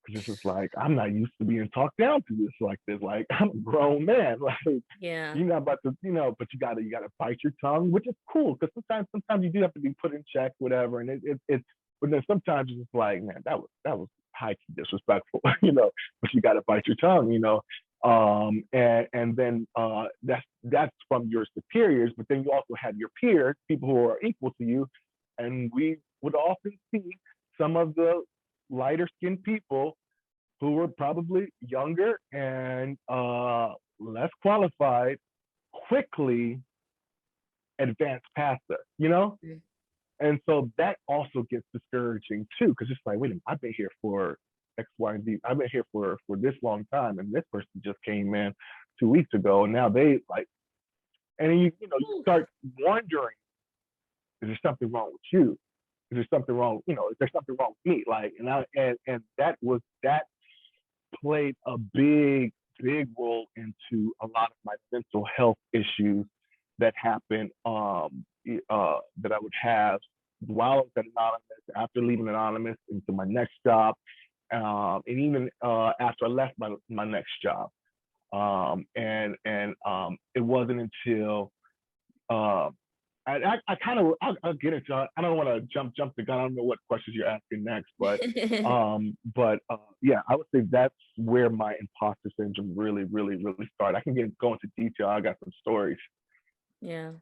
Because it's just like, I'm not used to being talked down to this like this. Like, I'm a grown man. Like, Yeah. you're not about to, but you gotta bite your tongue, which is cool. Because sometimes you do have to be put in check, whatever. And it's but then sometimes it's just like, man, that was high key disrespectful, but you gotta bite your tongue, and then that's from your superiors, but then you also have your peers, people who are equal to you, and we would often see some of the lighter skinned people who were probably younger and less qualified quickly advance past us, Mm. And so that also gets discouraging too, because it's like, wait a minute, I've been here for X, Y, and Z. I've been here for this long time, and this person just came in 2 weeks ago, and now they like, and then you start wondering, is there something wrong with you? Is there something wrong? Is there something wrong with me? Like, and that played a big role into a lot of my mental health issues that happened, that I would have while I was at Anonymous, after leaving Anonymous into my next job, and even after I left my next job. And it wasn't until I kind of I'll get into it. I don't want to jump the gun. I don't know what questions you're asking next, but yeah, I would say that's where my imposter syndrome really started. I can go into detail. I got some stories. Yeah.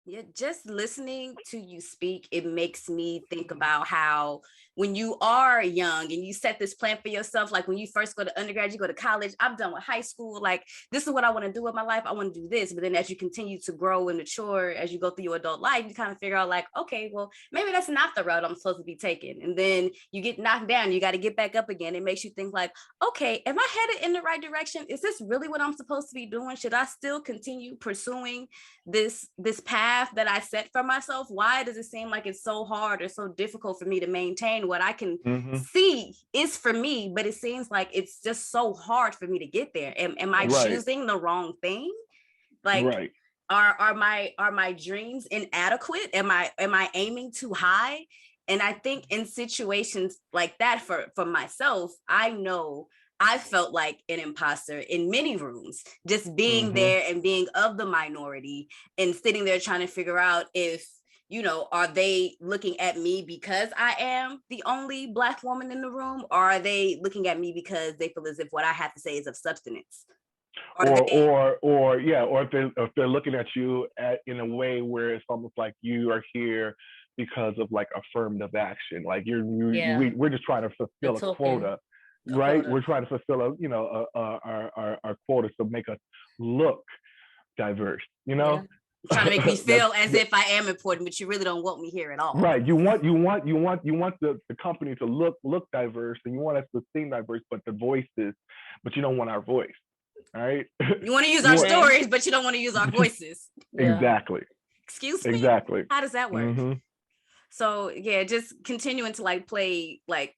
Yeah, just listening to you speak, it makes me think about how when you are young and you set this plan for yourself, like when you first go to undergrad, you go to college, I'm done with high school, like this is what I want to do with my life, I want to do this. But then as you continue to grow and mature, as you go through your adult life, you kind of figure out like, okay, well, maybe that's not the route I'm supposed to be taking. And then you get knocked down, you got to get back up again. It makes you think like, okay, am I headed in the right direction? Is this really what I'm supposed to be doing? Should I still continue pursuing this path that I set for myself? Why does it seem like it's so hard or so difficult for me to maintain what I can see is for me, but it seems like it's just so hard for me to get there? Am I choosing the wrong thing? Like, are my dreams inadequate? Am I aiming too high? And I think in situations like that for myself, I know I felt like an imposter in many rooms, just being there and being of the minority and sitting there trying to figure out if, are they looking at me because I am the only Black woman in the room? Or are they looking at me because they feel as if what I have to say is of substance? Or if they're looking at you in a way where it's almost like you are here because of like affirmative action, like we're just trying to fulfill a quota. Right, we're trying to fulfill our quota to make us look diverse. Trying to make me feel as if I am important, but you really don't want me here at all. Right. You want the company to look diverse, and you want us to seem diverse, but but you don't want our voice. All right. You want to use our stories, but you don't want to use our voices. Exactly. Excuse me. Exactly. How does that work? So yeah, just continuing to like play like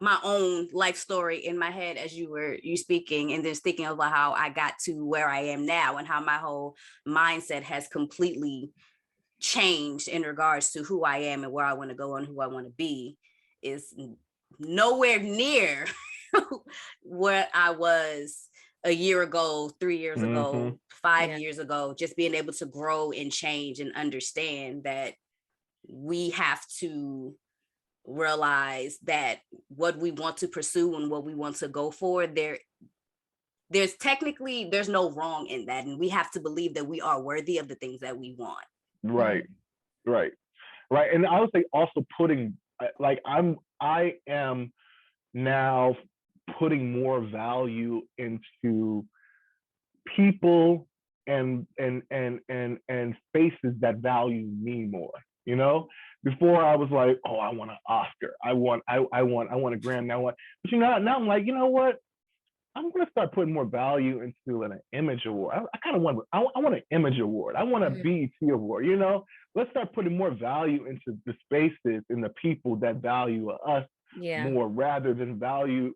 my own life story in my head as you speaking, and then thinking about how I got to where I am now and how my whole mindset has completely changed in regards to who I am and where I want to go and who I want to be is nowhere near where I was a year ago, 3 years ago, 5 years ago. Just being able to grow and change and understand that we have to realize that what we want to pursue and what we want to go for, there's no wrong in that, and we have to believe that we are worthy of the things that we want. Right. And I would say also putting like I am now putting more value into people and spaces that value me more. Before I was like, oh, I want an Oscar, I want a Grammy, but now I'm like, you know what? I'm gonna start putting more value into an image award. I kind of want an image award. I want a BET award. Let's start putting more value into the spaces and the people that value us more, rather than value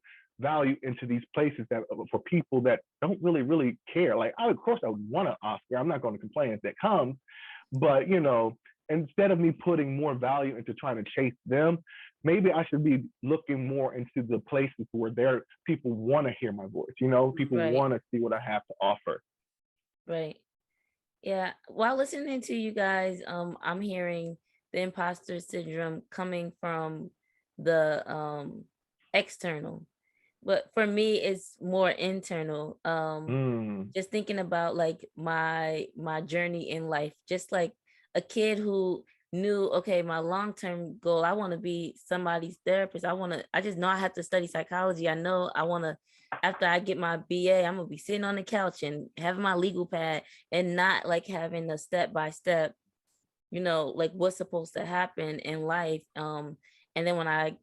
into these places that for people that don't really care. Like, of course I would want an Oscar. I'm not going to complain if that comes, but instead of me putting more value into trying to chase them, maybe I should be looking more into the places where people want to hear my voice. People want to see what I have to offer. Right. Yeah. While listening to you guys, I'm hearing the imposter syndrome coming from the external. But for me, it's more internal. Just thinking about like my journey in life, just like a kid who knew, okay, my long-term goal, I want to be somebody's therapist. I just know I have to study psychology. I know I want to, after I get my BA, I'm gonna be sitting on the couch and having my legal pad and not like having a step-by-step, like what's supposed to happen in life. And then when I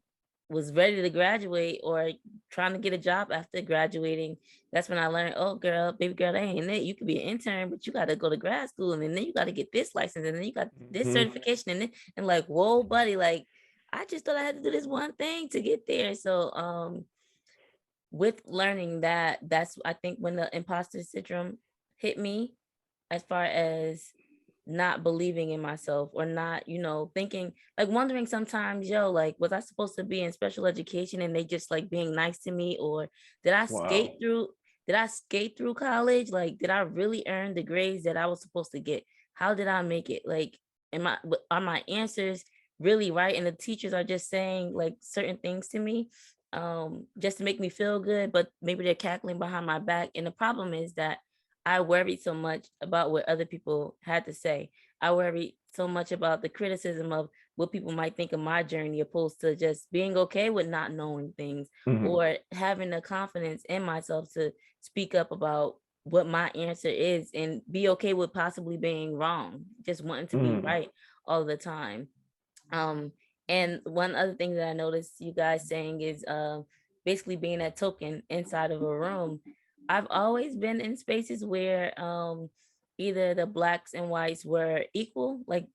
was ready to graduate or trying to get a job after graduating, that's when I learned, oh girl, baby girl, that ain't it. You could be an intern, but you got to go to grad school, and then you got to get this license, and then you got this certification, and like, whoa, buddy, like I just thought I had to do this one thing to get there. So with learning that, that's I think when the imposter syndrome hit me, as far as not believing in myself or not, thinking, like wondering sometimes, like, was I supposed to be in special education and they just like being nice to me? Or did I skate through college? Like, did I really earn the grades that I was supposed to get? How did I make it? Like, are my answers really right? And the teachers are just saying like certain things to me, just to make me feel good, but maybe they're cackling behind my back. And the problem is that I worried so much about what other people had to say. I worried so much about the criticism of what people might think of my journey, opposed to just being okay with not knowing things, or having the confidence in myself to speak up about what my answer is and be okay with possibly being wrong, just wanting to be right all the time. And one other thing that I noticed you guys saying is basically being a token inside of a room. I've always been in spaces where either the blacks and whites were equal, like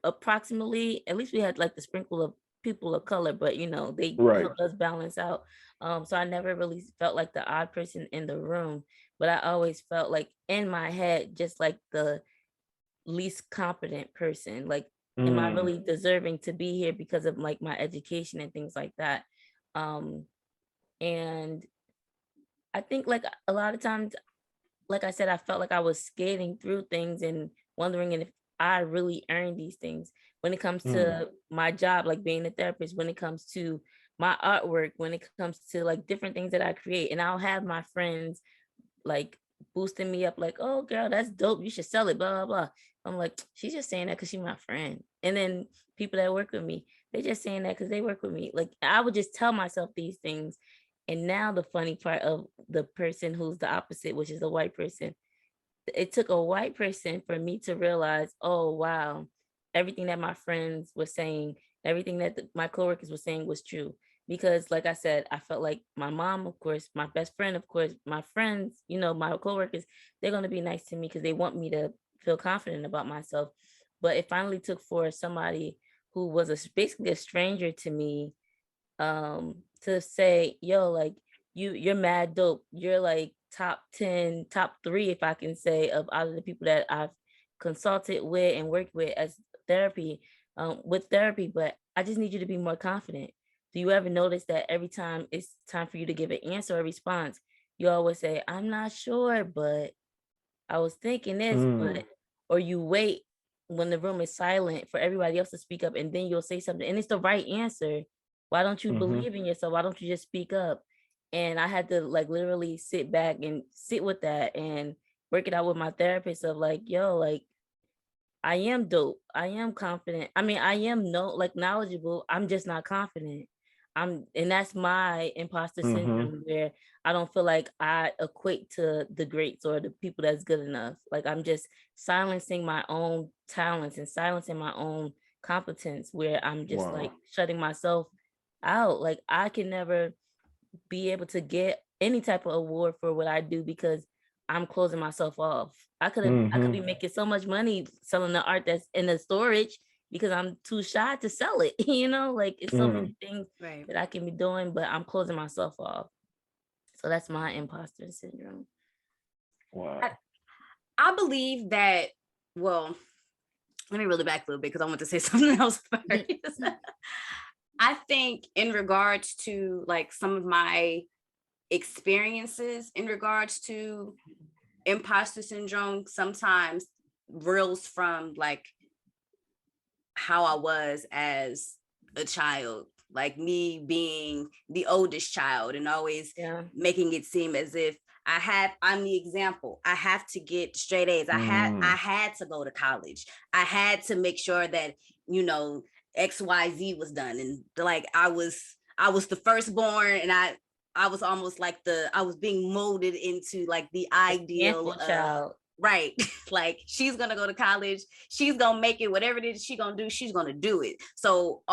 approximately, at least we had like the sprinkle of people of color, but they helped us balance out. So I never really felt like the odd person in the room, but I always felt like in my head, just like the least competent person. Like, am I really deserving to be here because of like my education and things like that? And I think like a lot of times, like I said, I felt like I was skating through things and wondering if I really earned these things when it comes to my job, like being a therapist, when it comes to my artwork, when it comes to like different things that I create. And I'll have my friends like boosting me up, like, oh girl, that's dope, you should sell it, blah blah blah. I'm like, she's just saying that because she's my friend. And then people that work with me, they're just saying that because they work with me. Like, I would just tell myself these things. And now the funny part of the person who's the opposite, which is a white person, it took a white person for me to realize, oh wow, everything that my friends were saying, everything that my coworkers were saying was true. Because like I said, I felt like my mom, of course, my best friend, of course, my friends, my coworkers, they're going to be nice to me because they want me to feel confident about myself. But it finally took for somebody who was basically a stranger to me, to say, yo, like, you're mad dope, you're like top 10, top 3, if I can say, of out of the people that I've consulted with and worked with as therapy, with therapy. But I just need you to be more confident. Do you ever notice that every time it's time for you to give an answer or response, you always say, I'm not sure, but I was thinking this, but, or you wait when the room is silent for everybody else to speak up, and then you'll say something and it's the right answer. Why don't you believe in yourself? Why don't you just speak up? And I had to like literally sit back and sit with that and work it out with my therapist of like, yo, like, I am dope. I am confident. I mean, I am knowledgeable. I'm just not confident. And that's my imposter syndrome, where I don't feel like I equate to the greats or the people that's good enough. Like, I'm just silencing my own talents and silencing my own competence, where I'm just like shutting myself out. Like, I can never be able to get any type of award for what I do because I'm closing myself off. I could be making so much money selling the art that's in the storage because I'm too shy to sell it. Like, it's so many things that I can be doing, but I'm closing myself off. So that's my imposter syndrome. Wow. I believe that, well, let me reel it back a little bit because I want to say something else first. I think in regards to like some of my experiences in regards to imposter syndrome, sometimes reels from like how I was as a child, like me being the oldest child and always making it seem as if I'm the example. I have to get straight A's. I had to go to college. I had to make sure that, you know, XYZ was done. And like, I was the firstborn, and I was almost like I was being molded into like the ideal child. Right. Like, she's going to go to college. She's going to make it, whatever it is she's going to do, she's going to do it. So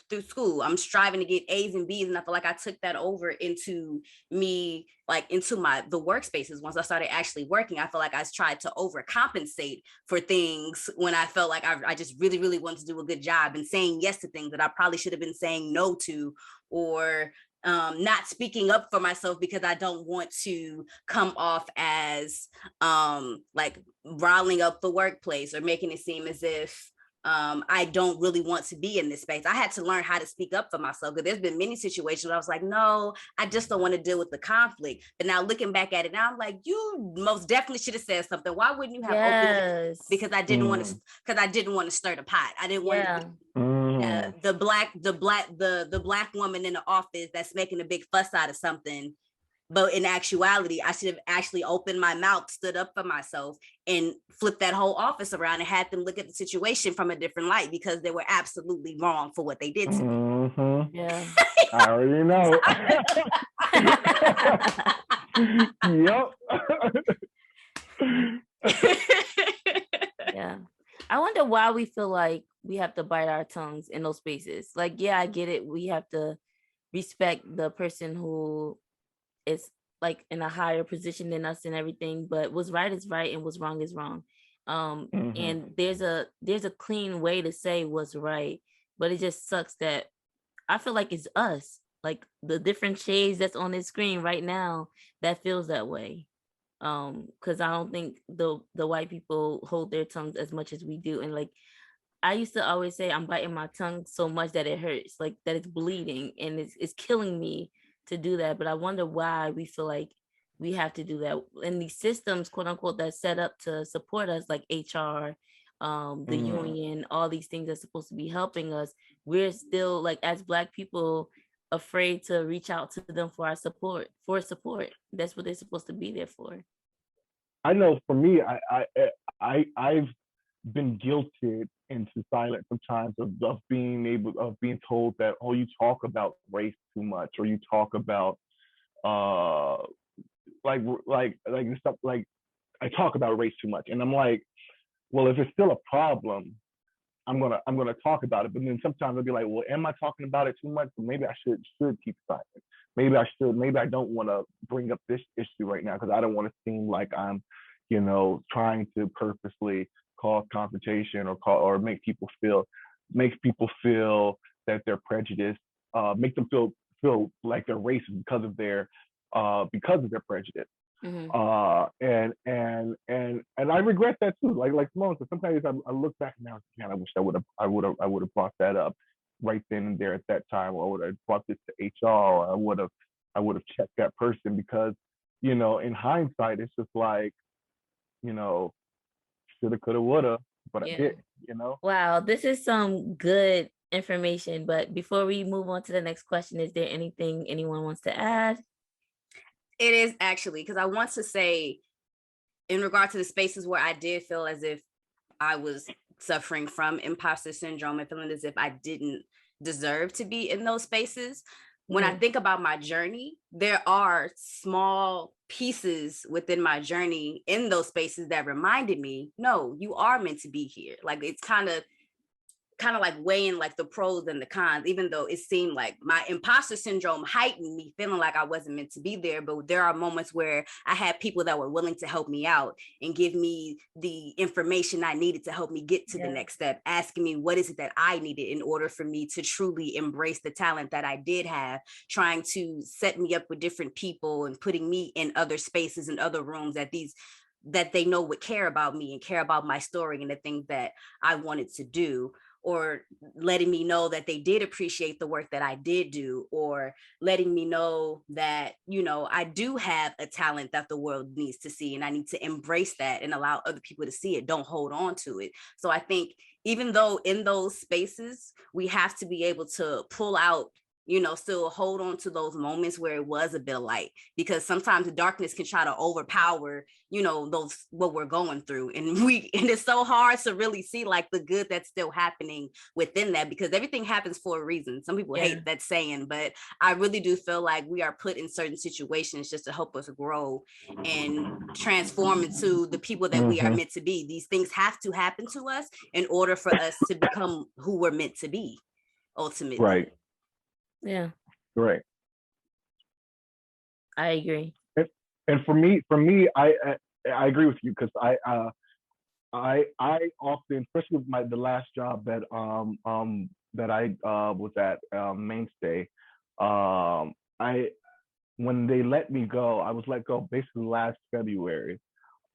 through school, I'm striving to get A's and B's. And I feel like I took that over into me, like into the workspaces. Once I started actually working, I feel like I tried to overcompensate for things when I felt like I just really, really wanted to do a good job and saying yes to things that I probably should have been saying no to, or not speaking up for myself because I don't want to come off as like riling up the workplace or making it seem as if I don't really want to be in this space. I had to learn how to speak up for myself, because there's been many situations where I was like, no, I just don't want to deal with the conflict. But now looking back at it now, I'm like, you most definitely should have said something. Why wouldn't you have opened it? Because I didn't want to stir the pot. I didn't want to the black woman in the office that's making a big fuss out of something. But in actuality, I should have actually opened my mouth, stood up for myself, and flipped that whole office around and had them look at the situation from a different light, because they were absolutely wrong for what they did to me. Yeah, I already know. Yep. Yeah. I wonder why we feel like we have to bite our tongues in those spaces. Like, yeah, I get it. We have to respect the person who is like in a higher position than us and everything, but what's right is right and what's wrong is wrong. And there's a clean way to say what's right, but it just sucks that I feel like it's us, like the different shades that's on this screen right now, that feels that way. Because I don't think the white people hold their tongues as much as we do. And like, I used to always say I'm biting my tongue so much that it hurts, like that it's bleeding and it's killing me to do that. But I wonder why we feel like we have to do that. And these systems, quote unquote, that's set up to support us, like HR, the union, all these things that's supposed to be helping us, we're still like, as Black people, afraid to reach out to them for our support, That's what they're supposed to be there for. I know for me, I've been guilted into silence sometimes of being told that, oh, you talk about race too much, or you talk about like stuff, like I talk about race too much, and I'm like, well, if it's still a problem, I'm gonna talk about it. But then sometimes I'll be like, well, am I talking about it too much? Maybe I should keep silent. Maybe I don't want to bring up this issue right now, because I don't want to seem like I'm, trying to purposely cause confrontation or make people feel that they're prejudiced, make them feel like they're racist because of their prejudice. And I regret that too. Like Simone said, sometimes I look back now, man, I wish I would have brought that up right then and there at that time, or I would have brought this to HR, or I would have checked that person, because in hindsight, it's just like, shoulda, coulda, woulda, but I did. Wow, this is some good information. But before we move on to the next question, is there anything anyone wants to add? It is actually, because I want to say, in regard to the spaces where I did feel as if I was suffering from imposter syndrome and feeling as if I didn't deserve to be in those spaces. When I think about my journey, there are small pieces within my journey in those spaces that reminded me, no, you are meant to be here. Like, it's kind of like weighing like the pros and the cons, even though it seemed like my imposter syndrome heightened me feeling like I wasn't meant to be there. But there are moments where I had people that were willing to help me out and give me the information I needed to help me get to the next step, asking me what is it that I needed in order for me to truly embrace the talent that I did have, trying to set me up with different people and putting me in other spaces and other rooms at these that they know would care about me and care about my story and the things that I wanted to do, or letting me know that they did appreciate the work that I did do, or letting me know that, you know, I do have a talent that the world needs to see and I need to embrace that and allow other people to see it. Don't hold on to it. So I think even though in those spaces, we have to be able to pull out, you know, still hold on to those moments where it was a bit of light, because sometimes the darkness can try to overpower, you know, those, what we're going through. And it's so hard to really see like the good that's still happening within that, because everything happens for a reason. Some people hate that saying, but I really do feel like we are put in certain situations just to help us grow and transform into the people that we are meant to be. These things have to happen to us in order for us to become who we're meant to be ultimately. Right. Yeah. Right. I agree. And for me, I agree with you, because I often, especially with the last job that I was at, Mainstay, when they let me go, I was let go basically last February,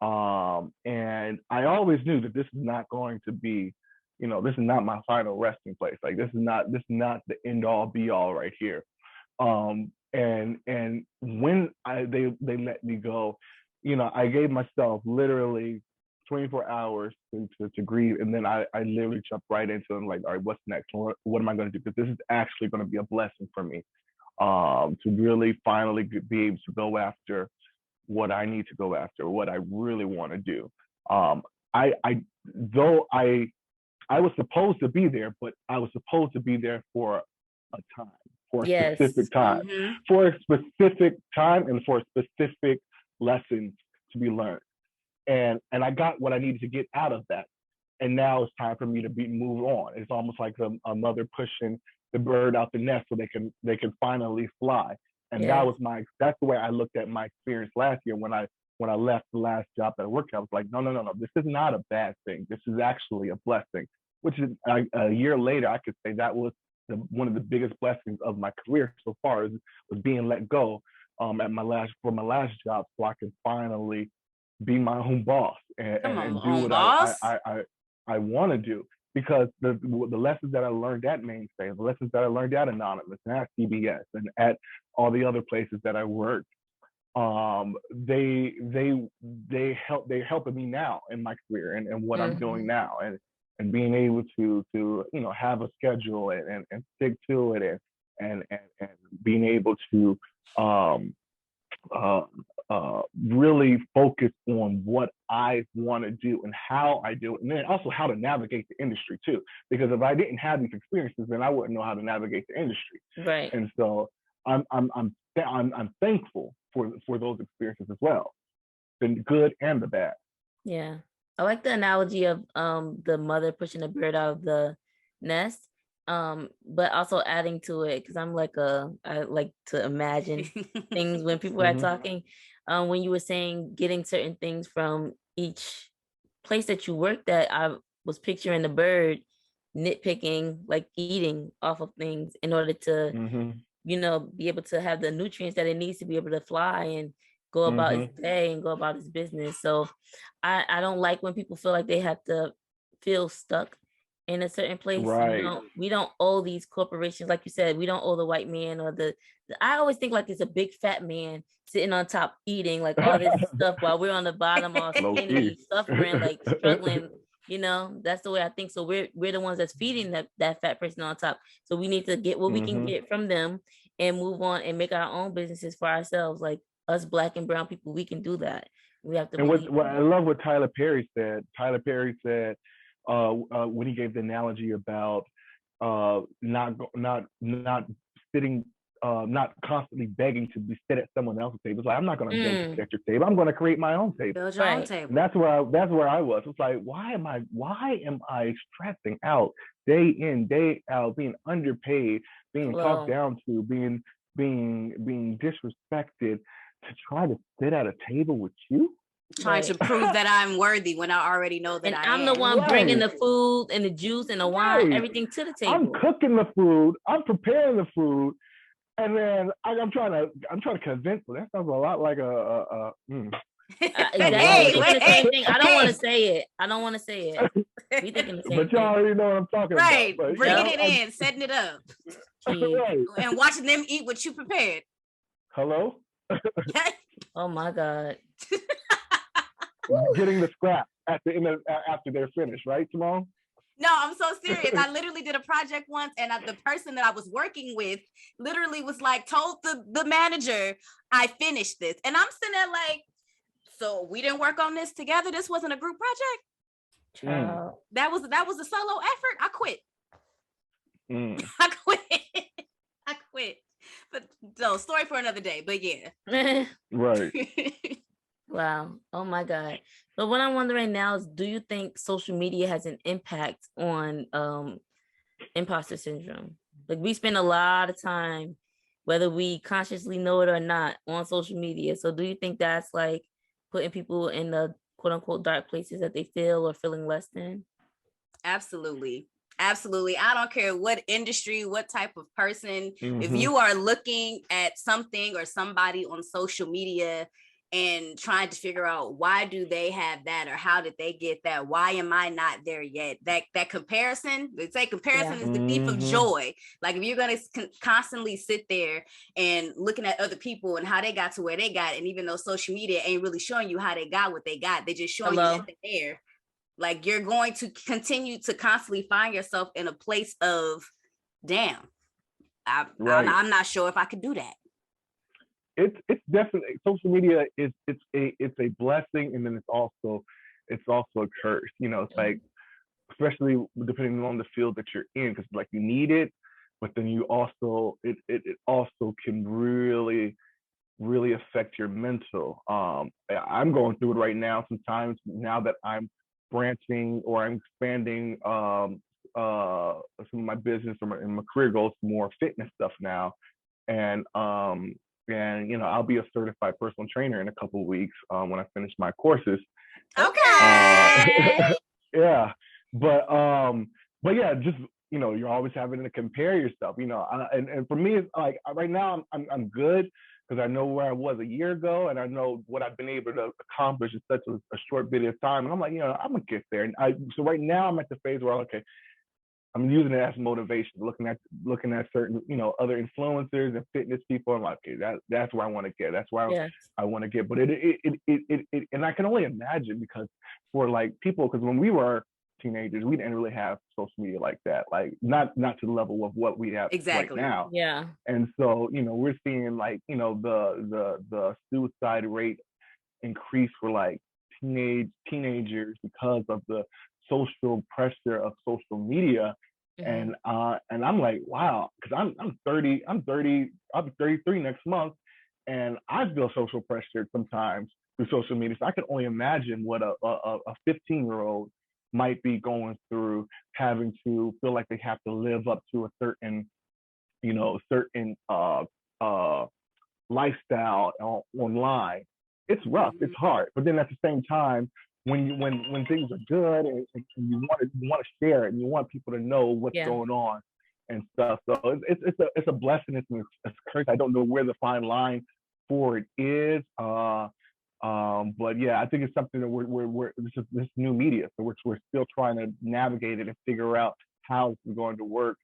and I always knew that this is not going to be, you know, this is not my final resting place. Like this is not the end all be all right here. And when they let me go, you know, I gave myself literally 24 hours to grieve, and then I literally jumped right into it. Like, all right, what's next? What am I going to do? Because this is actually going to be a blessing for me, to really finally be able to go after what I need to go after, what I really want to do. I was supposed to be there, but I was supposed to be there for a time, for a specific time, for a specific time, and for a specific lesson to be learned. And I got what I needed to get out of that. And now it's time for me to move on. It's almost like a mother pushing the bird out the nest so they can finally fly. And that's the way I looked at my experience last year when I left the last job that I worked at. I was like, no, this is not a bad thing. This is actually a blessing. Which is a year later, I could say that was one of the biggest blessings of my career so far, was being let go for my last job, so I could finally be my own boss and do what I want to do. Because the lessons that I learned at Mainstay, the lessons that I learned at Anonymous and at CBS and at all the other places that I worked, they helping me now in my career and what I'm doing now, and being able to you know, have a schedule and stick to it, and being able to really focus on what I want to do and how I do it, and then also how to navigate the industry too. Because if I didn't have these experiences, then I wouldn't know how to navigate the industry. Right. And so I'm thankful for thoses experiences as well, the good and the bad. Yeah. I like the analogy of the mother pushing the bird out of the nest, but also adding to it, because I like to imagine things when people are talking. When you were saying getting certain things from each place that you worked at, I was picturing the bird nitpicking, like eating off of things in order to, you know, be able to have the nutrients that it needs to be able to fly and go about his day and go about his business. So I don't like when people feel like they have to feel stuck in a certain place. Right. We don't owe these corporations, like you said, we don't owe the white man or I always think like it's a big fat man sitting on top eating like all this stuff while we're on the bottom all skinny, suffering, like struggling. You know, that's the way I think. So we're the ones that's feeding that fat person on top. So we need to get what we can get from them and move on and make our own businesses for ourselves. Like us Black and brown people, we can do that. We have to. And what I love what Tyler Perry said. Tyler Perry said when he gave the analogy about not sitting, not constantly begging to be sit at someone else's table. It's like, I'm not going to beg to sit at your table. I'm going to create my own table. Build your own table. And that's where I was. It's like, why am I stressing out day in, day out, being underpaid, being talked down to, being disrespected, to try to sit at a table with you? Trying to prove that I'm worthy when I already know that I'm the one bringing the food and the juice and the wine, everything to the table. I'm cooking the food. I'm preparing the food, and then I'm trying to convince them. That sounds a lot like Exactly. Hey, We thinking the same thing. I don't want to hey. say it. I don't want to say it. We thinking the same But y'all thing. already know what I'm talking Right, about. But, bringing it in, setting it up, Jeez. right. and watching them eat what you prepared. Hello? Oh my God. Getting the scrap at the end of, after they're finished, right, Simone? No, I'm so serious. I literally did a project once, and the person that I was working with literally was like, told the manager, I finished this. And I'm sitting there like, so we didn't work on this together? This wasn't a group project? Child. That was a solo effort? I quit. I quit. But no, story for another day, but yeah. Right. Wow. Oh my God. But what I'm wondering now is, do you think social media has an impact on imposter syndrome? Like, we spend a lot of time, whether we consciously know it or not, on social media. So do you think that's like putting people in the quote unquote dark places that they feel or feeling less than? Absolutely. I don't care what industry, what type of person. Mm-hmm. If you are looking at something or somebody on social media and trying to figure out why do they have that, or how did they get that, why am I not there yet, that comparison, they say comparison is the thief of joy. Like, if you're going to constantly sit there and looking at other people and how they got to where they got, and even though social media ain't really showing you how they got what they got, they just showing you that they're there, like, you're going to continue to constantly find yourself in a place of, damn, I'm not sure if I could do that. It's definitely, social media is it's a blessing, and then it's also a curse. You know, it's like, especially depending on the field that you're in, because like you need it, but then you also it also can really affect your mental. I'm going through it right now. Sometimes now that I'm branching or I'm expanding some of my business and my career goals, more fitness stuff now, and you know, I'll be a certified personal trainer in a couple of weeks when I finish my courses. Okay. Yeah, but yeah, just, you know, you're always having to compare yourself. You know, and for me, it's like right now I'm good, because I know where I was a year ago, and I know what I've been able to accomplish in such a short bit of time. And I'm like, you know, I'm gonna get there. And so right now I'm at the phase where, okay, I'm using it as motivation, looking at certain, you know, other influencers and fitness people. I'm like, okay, that's where I want to get. That's where I want to get. But it and I can only imagine, because for like people, because when we were teenagers, we didn't really have social media like that, like not to the level of what we have right now. Yeah. And so, you know, we're seeing, like, you know, the suicide rate increase for like teenagers because of the social pressure of social media. And I'm like, wow, because I'm 30, I'll be 33 next month, and I feel social pressure sometimes through social media. So I can only imagine what a 15-year-old might be going through, having to feel like they have to live up to a certain, you know, lifestyle online. It's rough, it's hard, but then at the same time, when things are good, and you want to share it, and you want people to know what's going on and stuff. So it's a blessing, it's a curse. I don't know where the fine line for it is. But yeah, I think it's something that we're this new media, so we're still trying to navigate it and figure out how it's going to work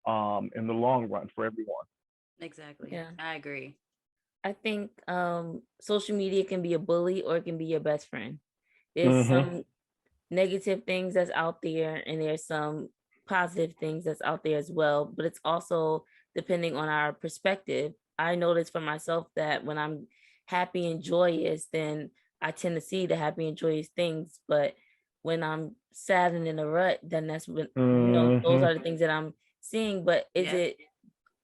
in the long run for everyone. Exactly. Yeah, I agree. I think social media can be a bully, or it can be your best friend. There's some negative things that's out there, and there's some positive things that's out there as well, but it's also depending on our perspective. I notice for myself that when I'm happy and joyous, then I tend to see the happy and joyous things, but when I'm sad and in a rut, then that's when, you know, those are the things that I'm seeing. But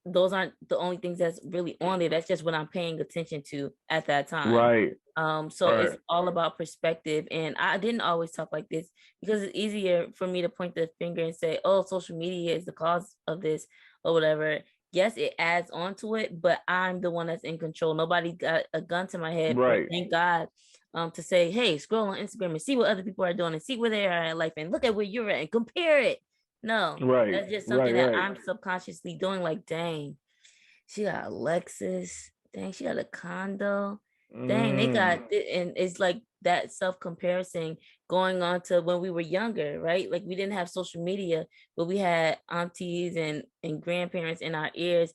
those aren't the only things that's really on there. That's just what I'm paying attention to at that time. Right. It's all about perspective. And I didn't always talk like this, because it's easier for me to point the finger and say, oh, social media is the cause of this or whatever. Yes, it adds on to it, but I'm the one that's in control. Nobody got a gun to my head. Right. Thank God, to say, hey, scroll on Instagram and see what other people are doing and see where they are in life and look at where you're at and compare it. No, that's just something that I'm subconsciously doing. Like, dang, she got a Lexus. Dang, she got a condo. dang, they got and it's like that self-comparison going on to when we were younger, right? Like we didn't have social media, but we had aunties and grandparents in our ears.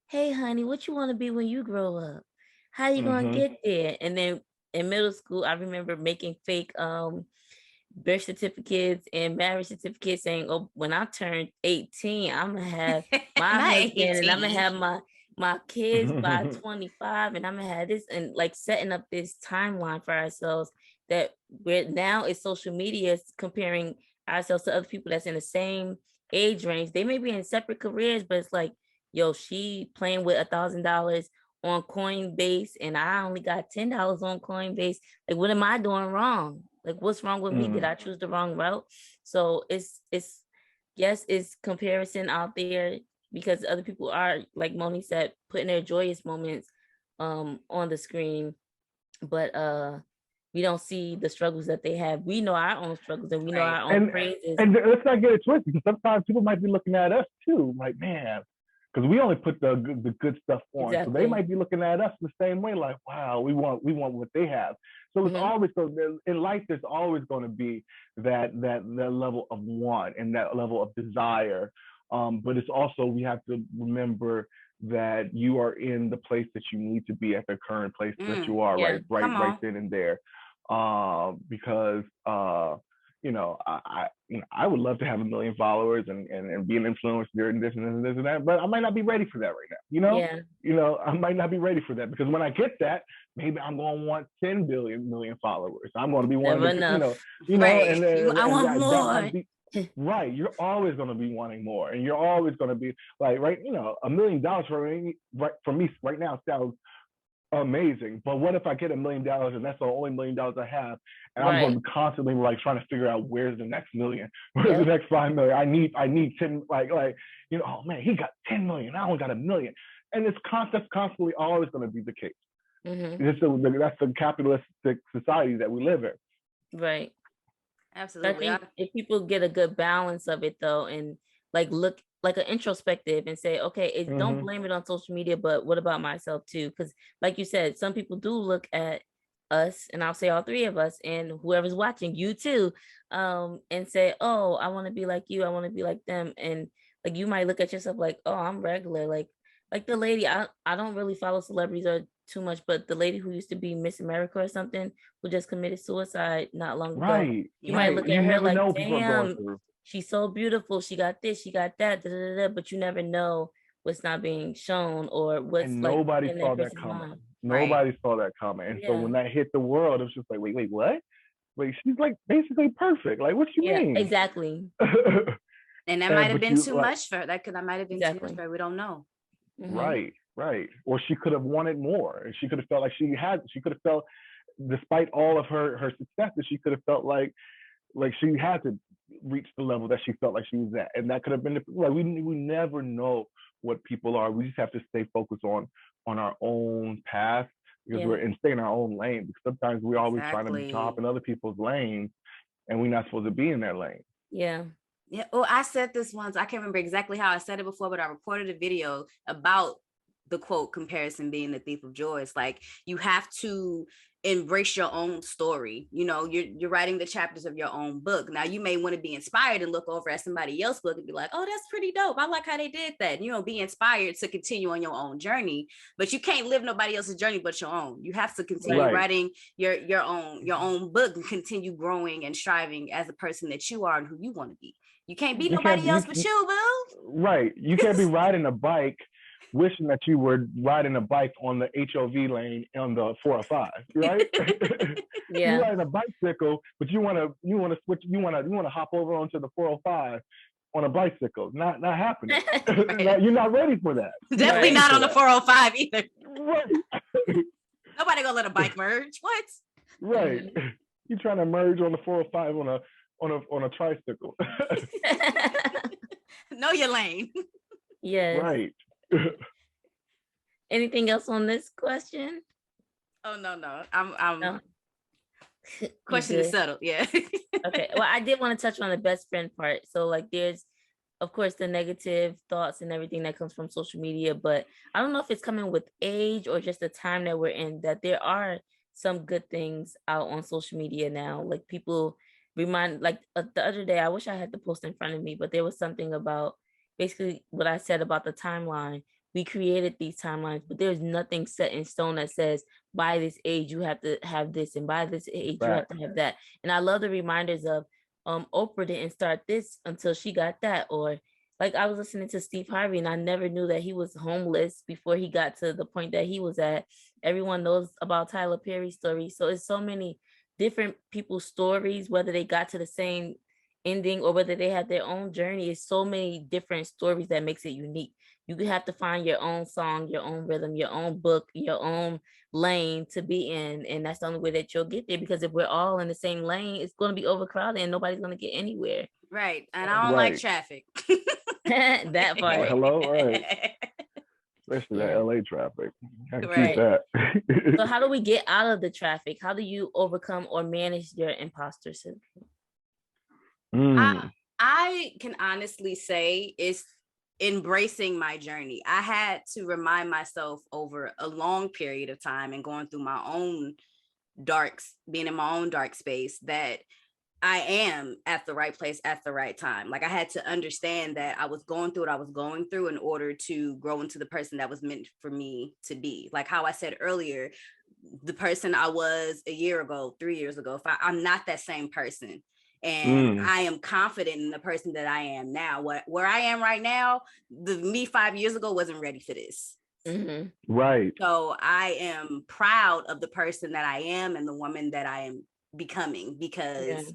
Hey honey, what you want to be when you grow up? How you gonna get there? And then in middle school, I remember making fake birth certificates and marriage certificates saying, oh, when I turn 18, I'm gonna have my husband and I'm gonna have my kids by 25, and I'm gonna have this, and like setting up this timeline for ourselves that we're now is social media comparing ourselves to other people that's in the same age range. They may be in separate careers, but it's like, yo, she playing with $1,000 on Coinbase and I only got $10 on Coinbase. Like, what am I doing wrong? Like, what's wrong with me? Did I choose the wrong route? So it's yes, it's comparison out there because other people are, like Monie said, putting their joyous moments on the screen, but we don't see the struggles that they have. We know our own struggles and we know our own praises. And let's not get it twisted, because sometimes people might be looking at us too, like, man, because we only put the good stuff on. Exactly. So they might be looking at us the same way, like, wow, we want what they have. So it's always, so in life, there's always going to be that level of want and that level of desire. But it's also, we have to remember that you are in the place that you need to be at the current place that you are, right then and there. Because you know, I would love to have 1 million followers and be an influencer and this and this and that, but I might not be ready for that right now. You know, I might not be ready for that, because when I get that, maybe I'm going to want 10 million followers. I'm going to be wanting, and I want more. Right, you're always going to be wanting more, and you're always going to be like, right, you know, $1 million for me right now sounds amazing, but what if I get $1 million and that's the only $1 million I have, and I'm going to be constantly like trying to figure out where's the next million, where's the next 5 million? I need 10, like you know, oh man, he got 10 million, I only got 1 million, and that's constantly always going to be the case. That's the capitalistic society that we live in. Right. Absolutely. I think if people get a good balance of it though, and like look like an introspective and say, okay, don't blame it on social media, but what about myself too? Because like you said, some people do look at us, and I'll say all three of us and whoever's watching, you too, and say, oh, I want to be like you, I want to be like them. And like you might look at yourself like, oh, I'm regular, like the lady, I don't really follow celebrities or too much, but the lady who used to be Miss America or something, who just committed suicide not long ago, you might look at her like, damn, she's so beautiful, she got this, she got that, but you never know what's not being shown or what's, and nobody saw that coming. Nobody saw that coming. And so when that hit the world, it was just like, wait, what? Wait, she's like basically perfect. Like, what you mean? Exactly. And that might have been too much for her. That might have been too much for her. We don't know. Right. Or she could have wanted more, and she could have felt like she could have felt, despite all of her successes, she could have felt like she had to reach the level that she felt like she was at, and that could have been like, we never know what people are. We just have to stay focused on our own path, because stay in our own lane, because sometimes we're always trying to be top in other people's lanes, and we're not supposed to be in their lane. Yeah. Oh, I said this once. I can't remember exactly how I said it before, but I recorded a video about the quote, comparison being the thief of joy. It's like, you have to embrace your own story. You know, you're writing the chapters of your own book. Now you may want to be inspired and look over at somebody else's book and be like, oh, that's pretty dope, I like how they did that. You know, be inspired to continue on your own journey, but you can't live nobody else's journey but your own. You have to continue writing your own book and continue growing and striving as a person that you are and who you want to be. You can't be nobody else but you, boo. Right. You can't be riding a bike wishing that you were riding a bike on the HOV lane on the 405, right? You're riding a bicycle, but you want to switch. You want to hop over onto the 405 on a bicycle. Not happening. You're not ready for that. Definitely not on the 405 either. Right. Nobody gonna let a bike merge. What? Right. You're trying to merge on the 405 on a tricycle. Know your lane. Yes. Right. Anything else on this question? Oh no. I'm no. Question is settled. Yeah. Okay. Well, I did want to touch on the best friend part. So like there's of course, the negative thoughts and everything that comes from social media, but I don't know if it's coming with age or just the time that we're in, that there are some good things out on social media now. Like people remind, like the other day, I wish I had the post in front of me, but there was something about basically what I said about the timeline. We created these timelines, but there's nothing set in stone that says by this age you have to have this, and by this age you have to have that. And I love the reminders of Oprah didn't start this until she got that, or like I was listening to Steve Harvey and I never knew that he was homeless before he got to the point that he was at. Everyone knows about Tyler Perry's story. So it's so many different people's stories, whether they got to the same ending or whether they had their own journey. It's so many different stories that makes it unique. You could have to find your own song, your own rhythm, your own book, your own lane to be in. And that's the only way that you'll get there, because if we're all in the same lane, it's going to be overcrowded and nobody's going to get anywhere. Right. And I don't like traffic. That part. Hello, right. Especially that LA traffic. Keep Right. that. So how do we get out of the traffic? How do you overcome or manage your imposter syndrome? I can honestly say it's embracing my journey. I had to remind myself over a long period of time and going through my own being in my own dark space, that I am at the right place at the right time. Like I had to understand that I was going through what I was going through in order to grow into the person that was meant for me to be. Like how I said earlier, the person I was a year ago, 3 years ago, I'm not that same person. And I am confident in the person that I am now. Where I am right now, the me 5 years ago wasn't ready for this. Mm-hmm. Right. So I am proud of the person that I am and the woman that I am becoming, because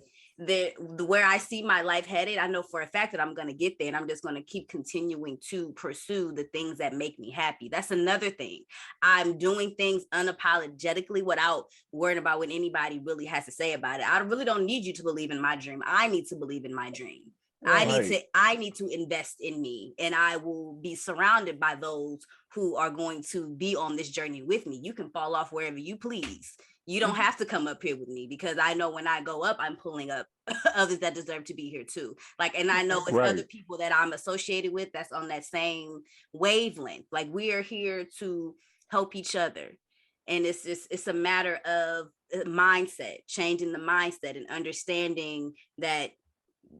where I see my life headed, I know for a fact that I'm going to get there, and I'm just going to keep continuing to pursue the things that make me happy. That's another thing. I'm doing things unapologetically without worrying about what anybody really has to say about it. I really don't need you to believe in my dream. I need to believe in my dream. Right. I need to invest in me, and I will be surrounded by those who are going to be on this journey with me. You can fall off wherever you please. You don't have to come up here with me, because I know when I go up, I'm pulling up others that deserve to be here too. Like, and I know it's other people that I'm associated with that's on that same wavelength. Like we are here to help each other. And it's a matter of mindset, changing the mindset and understanding that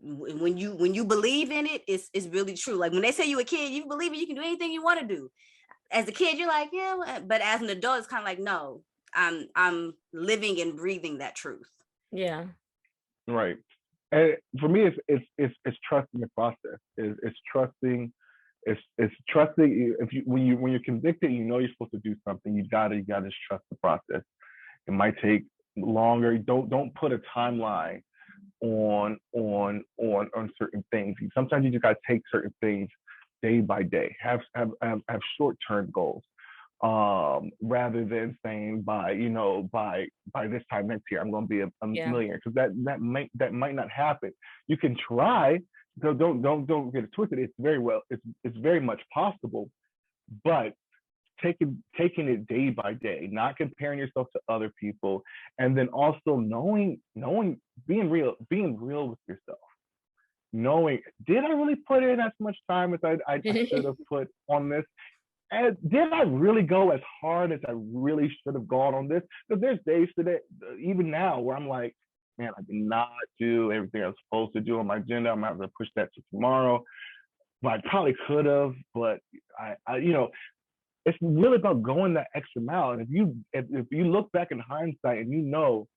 when you believe in it, it's really true. Like when they say you a kid, you believe it, you can do anything you want to do. As a kid, you're like, yeah, but as an adult, it's kind of like, no, I'm living and breathing that truth. Yeah. Right. And for me, it's trusting the process. It's trusting. It's trusting. When you're convicted, you know you're supposed to do something. You gotta just trust the process. It might take longer. Don't put a timeline on certain things. Sometimes you just gotta take certain things day by day. Have short-term goals. Rather than saying by this time next year I'm going to be a millionaire, because that might not happen. You can try. So don't get it twisted. It's very much possible, but taking it day by day, not comparing yourself to other people, and then also knowing being real with yourself. Knowing, did I really put in as much time as I should have put on this? And did I really go as hard as I really should have gone on this? Because there's days today, even now, where I'm like, man, I did not do everything I was supposed to do on my agenda. I'm going to have to push that to tomorrow. But I probably could have. But I it's really about going that extra mile. And if you look back in hindsight and you know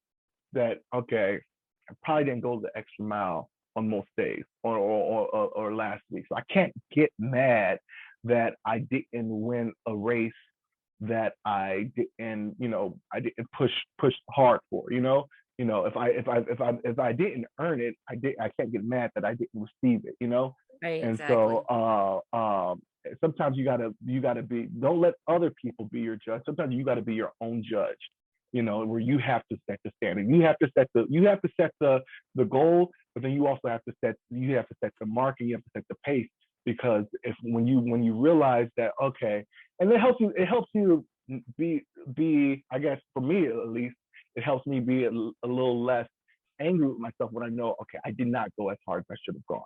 that, okay, I probably didn't go the extra mile on most days or last week, so I can't get mad that I didn't win a race that I didn't push hard for. If I didn't earn it, I can't get mad that I didn't receive it. Right. And exactly. So sometimes you gotta be. Don't let other people be your judge. Sometimes you gotta be your own judge. Where you have to set the standard. You have to set the goal, but then you also have to set the mark, and you have to set the pace. Because when you realize that, okay, and it helps you be, I guess for me at least, it helps me be a little less angry with myself when I know, okay, I did not go as hard as I should have gone.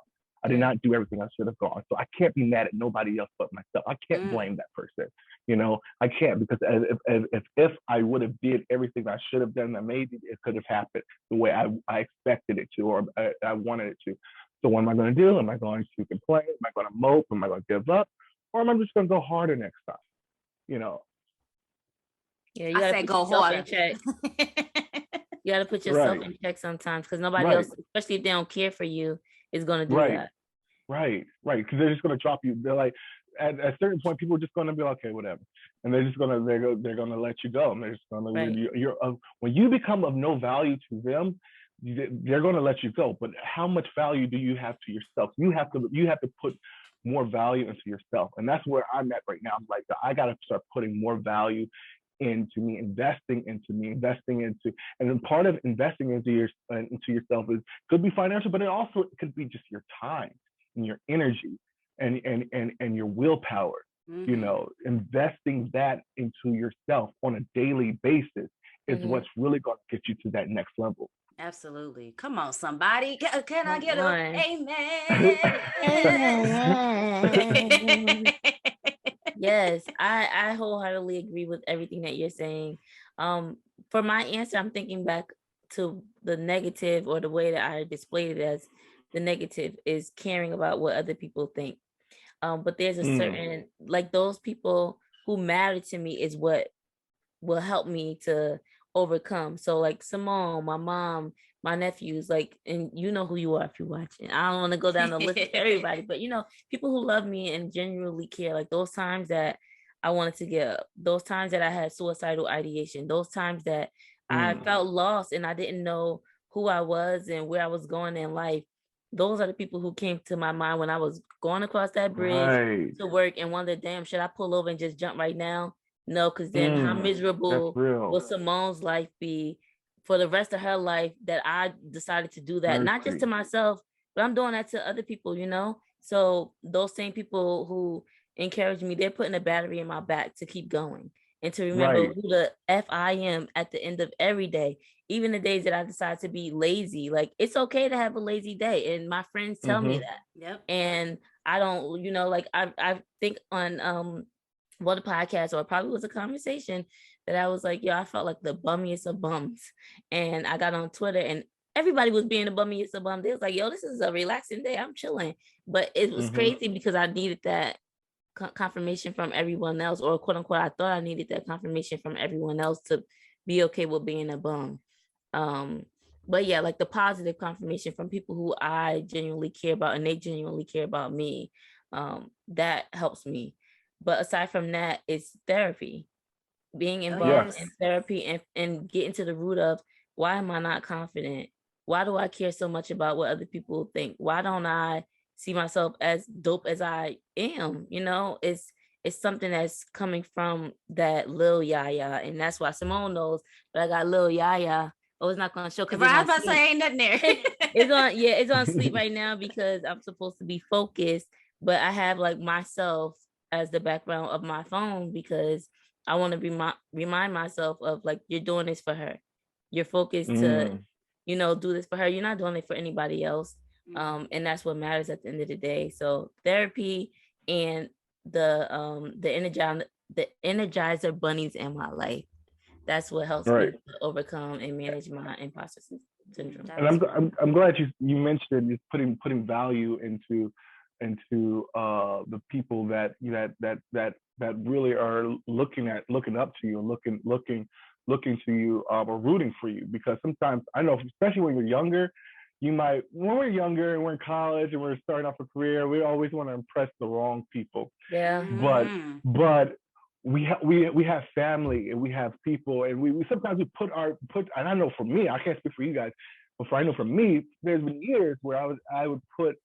I did not do everything I should have gone. So I can't be mad at nobody else but myself. I can't blame that person. I can't, because if I would have did everything I should have done, then maybe it could have happened the way I expected it to, or I wanted it to. So what am I going to do? Am I going to complain? Am I going to mope? Am I going to give up? Or am I just going to go harder next time? Yeah, you gotta put go yourself harder. in check. You gotta put yourself in check sometimes, because nobody else, especially if they don't care for you, is gonna do that. Right. Because they're just gonna drop you. They're like, at a certain point, people are just gonna be like, okay, whatever, and they're gonna let you go, and they're just gonna when you become of no value to them, they're gonna let you go. But how much value do you have to yourself? You have to put more value into yourself, and that's where I'm at right now. I'm like, I gotta start putting more value into me, investing into, and then part of investing into yourself could be financial, but it could be just your time and your energy and your willpower. Investing that into yourself on a daily basis is what's really going to get you to that next level. Absolutely. Come on, somebody. Can I get an amen? Yes, I wholeheartedly agree with everything that you're saying. For my answer, I'm thinking back to the negative, or the way that I displayed it as the negative is caring about what other people think. But there's a certain, like, those people who matter to me is what will help me to overcome. So like Simone, my mom, my nephews, like, and you know who you are if you're watching. I don't want to go down the list of everybody, but people who love me and genuinely care. Like those times that I wanted to give up, those times that I had suicidal ideation, those times that I felt lost and I didn't know who I was and where I was going in life. Those are the people who came to my mind when I was going across that bridge to work and wondered, damn, should I pull over and just jump right now? No, because then how miserable will Simone's life be for the rest of her life that I decided to do that, not just to myself, but I'm doing that to other people, So those same people who encourage me, they're putting a battery in my back to keep going and to remember who the F I am at the end of every day, even the days that I decide to be lazy. Like, it's okay to have a lazy day. And my friends tell me that. Yep. And I don't, like I think on, the podcast, or it probably was a conversation that I was like, I felt like the bummiest of bums. And I got on Twitter and everybody was being the bummiest of bums. They was like, this is a relaxing day. I'm chilling. But it was crazy because I needed that confirmation from everyone else, or quote unquote, I thought I needed that confirmation from everyone else to be okay with being a bum. But yeah, like the positive confirmation from people who I genuinely care about and they genuinely care about me, that helps me. But aside from that, it's therapy, being involved in therapy and getting to the root of, why am I not confident? Why do I care so much about what other people think? Why don't I see myself as dope as I am? It's something that's coming from that Lil Yaya. And that's why Simone knows that I got Lil Yaya. Oh, it's not going to show because I was about to say ain't nothing there. It's on sleep right now because I'm supposed to be focused, but I have like myself as the background of my phone because I want to remind myself of, like, you're doing this for her. You're focused to, do this for her. You're not doing it for anybody else. And that's what matters at the end of the day. So therapy and the energizer bunnies in my life. That's what helps me to overcome and manage my imposter syndrome. And I'm glad you mentioned just putting value into the people that really are looking up to you and looking to you, or rooting for you. Because sometimes I know, especially when you're younger, when we're younger and we're in college and we're starting off a career, we always want to impress the wrong people. Yeah. But we have family and we have people, and we sometimes we put and I know for me, I can't speak for you guys, but I know for me, there's been years where I would put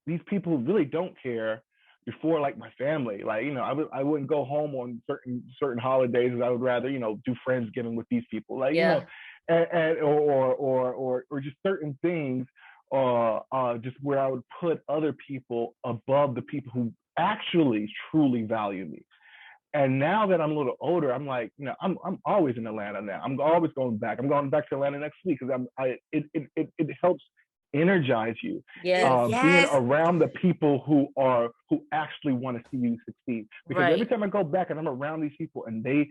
these people who really don't care before, like, my family. Like, I wouldn't go home on certain holidays, because I would rather, do Friendsgiving with these people. Like, and or just certain things, just where I would put other people above the people who actually truly value me. And now that I'm a little older, I'm like, I'm always in Atlanta now. I'm always going back. I'm going back to Atlanta next week because it helps energize you. Yeah. Being around the people who actually want to see you succeed. Because every time I go back and I'm around these people and they,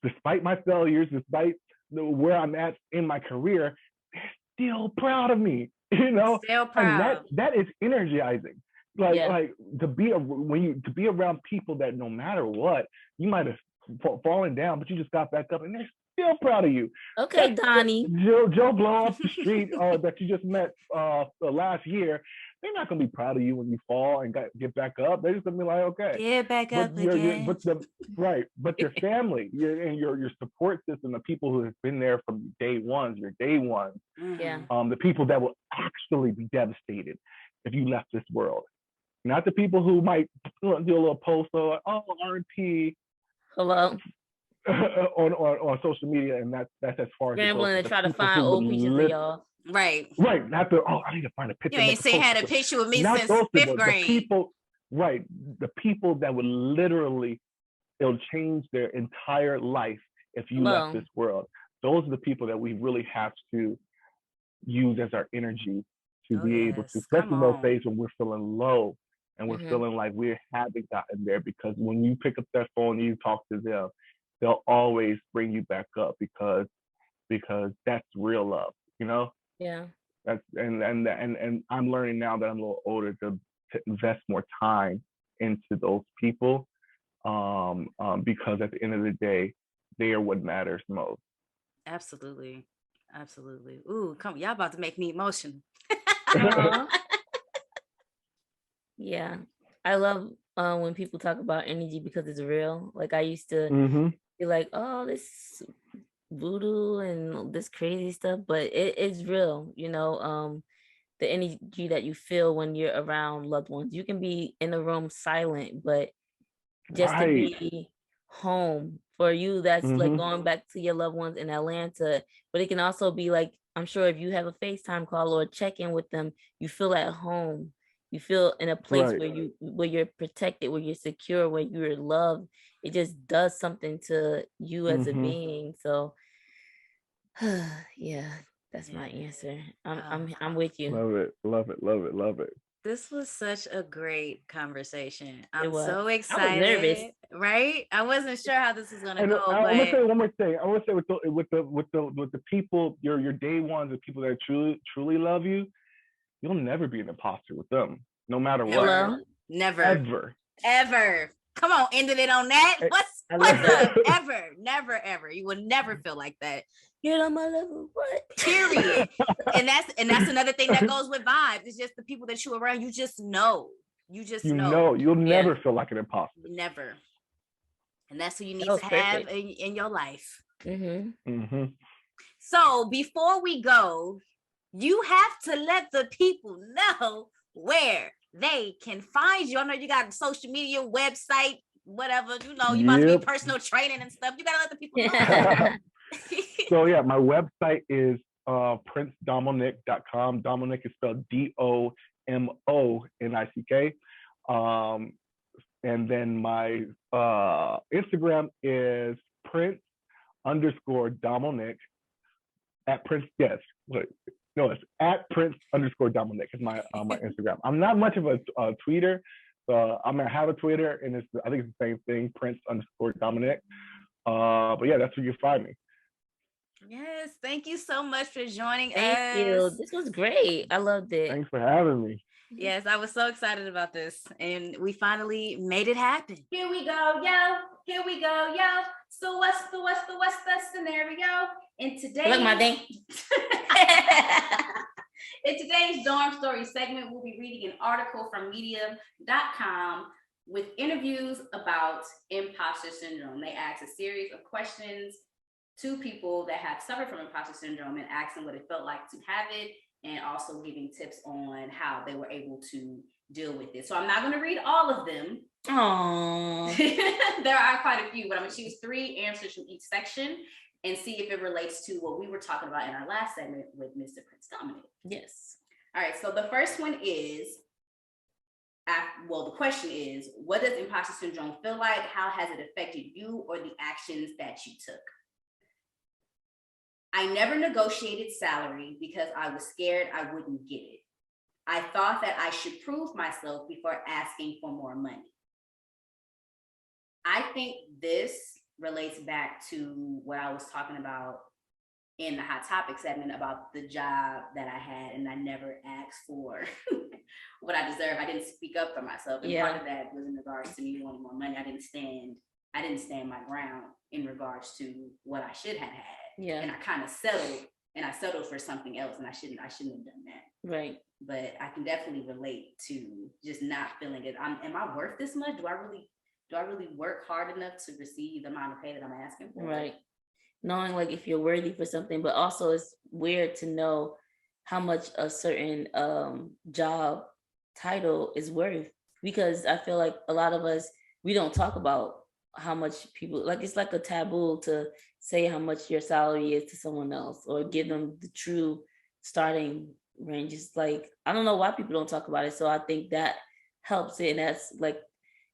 despite my failures, despite where I'm at in my career, they're still proud of me, Still proud. And that is energizing. Like to be around people that no matter what, you might have fallen down, but you just got back up and they're still proud of you. Okay, Donnie. Joe Blow off the street that you just met last year, they're not gonna be proud of you when you fall and get back up. They're just gonna be like, okay, get back up again. But your family, your support system, the people who have been there from day one, your day ones, the people that will actually be devastated if you left this world. Not the people who might do a little post or R&P. Hello. on social media, and that's as far as scrambling to try to find old pictures of y'all. Right. Not I need to find a picture. You ain't had a picture with me since fifth grade. The people that would literally, it'll change their entire life if you left this world. Those are the people that we really have to use as our energy to be able to, especially in those days when we're feeling low and we're feeling like we haven't gotten there, because when you pick up that phone and you talk to them, they'll always bring you back up because that's real love, Yeah. That's and I'm learning now that I'm a little older to invest more time into those people, because at the end of the day, they are what matters most. Absolutely. Ooh, y'all about to make me emotional. Yeah, I love when people talk about energy because it's real. Like I used to be like, oh, this voodoo and this crazy stuff, but it's real. The energy that you feel when you're around loved ones. You can be in a room silent, but just to be home for you, that's like going back to your loved ones in Atlanta. But it can also be like, I'm sure if you have a FaceTime call or check in with them, you feel at home. You feel in a place where you're protected, where you're secure, where you're loved. It just does something to you as a being. So yeah, that's my answer. I'm with you. Love it. This was such a great conversation. I'm so excited. I was nervous. Right? I wasn't sure how this was gonna go. I want to say one more thing. I want to say with the people, your day ones, the people that truly love you, you'll never be an imposter with them, no matter what. Hello? Never. Ever. Come on, ended it on that. What's up? Never. You would never feel like that. You're on my level. What? Period. and that's another thing that goes with vibes. It's just the people that you're around. You just know. You'll never feel like an imposter. Never. And that's who you need to have in your life. So before we go, you have to let the people know where they can find you. I know you got social media, website, whatever, you must be personal training and stuff. You gotta let the people know. So yeah, my website is princedomonick.com. Domonick is spelled DOMONICK. And then my Instagram is Prince_Domonick at Prince. Yes, it's at Prince_Domonick is my Instagram. I'm not much of a tweeter, so I'm gonna have a Twitter, and I think it's the same thing, Prince_Domonick. But yeah, that's where you find me. Yes, thank you so much for joining us. Thank you. This was great. I loved it. Thanks for having me. Yes, I was so excited about this, and we finally made it happen. Here we go, yo. So what's the scenario? In today's dorm story segment, we'll be reading an article from medium.com with interviews about imposter syndrome. They asked a series of questions to people that have suffered from imposter syndrome and asked them what it felt like to have it, and also giving tips on how they were able to deal with it. So I'm not going to read all of them. Aww. There are quite a few, but I'm going to choose 3 answers from each section and see if it relates to what we were talking about in our last segment with Mr. Prince Domonick. Yes. All right, so the first one is, the question is, what does imposter syndrome feel like? How has it affected you or the actions that you took? I never negotiated salary because I was scared I wouldn't get it. I thought that I should prove myself before asking for more money. I think this relates back to what I was talking about in the Hot Topic segment about the job that I had, and I never asked for what I deserve. I didn't speak up for myself. And part of that was in regards to me wanting more money. I didn't stand my ground in regards to what I should have had. Yeah. And I kind of settled for something else, and I shouldn't have done that. Right. But I can definitely relate to just not feeling it. Am I worth this much? Do I really work hard enough to receive the amount of pay that I'm asking for? Right. Knowing like if you're worthy for something, but also it's weird to know how much a certain job title is worth, because I feel like a lot of us, we don't talk about how much people, like it's like a taboo to say how much your salary is to someone else or give them the true starting range. It's like, I don't know why people don't talk about it. So I think that helps it. And that's like,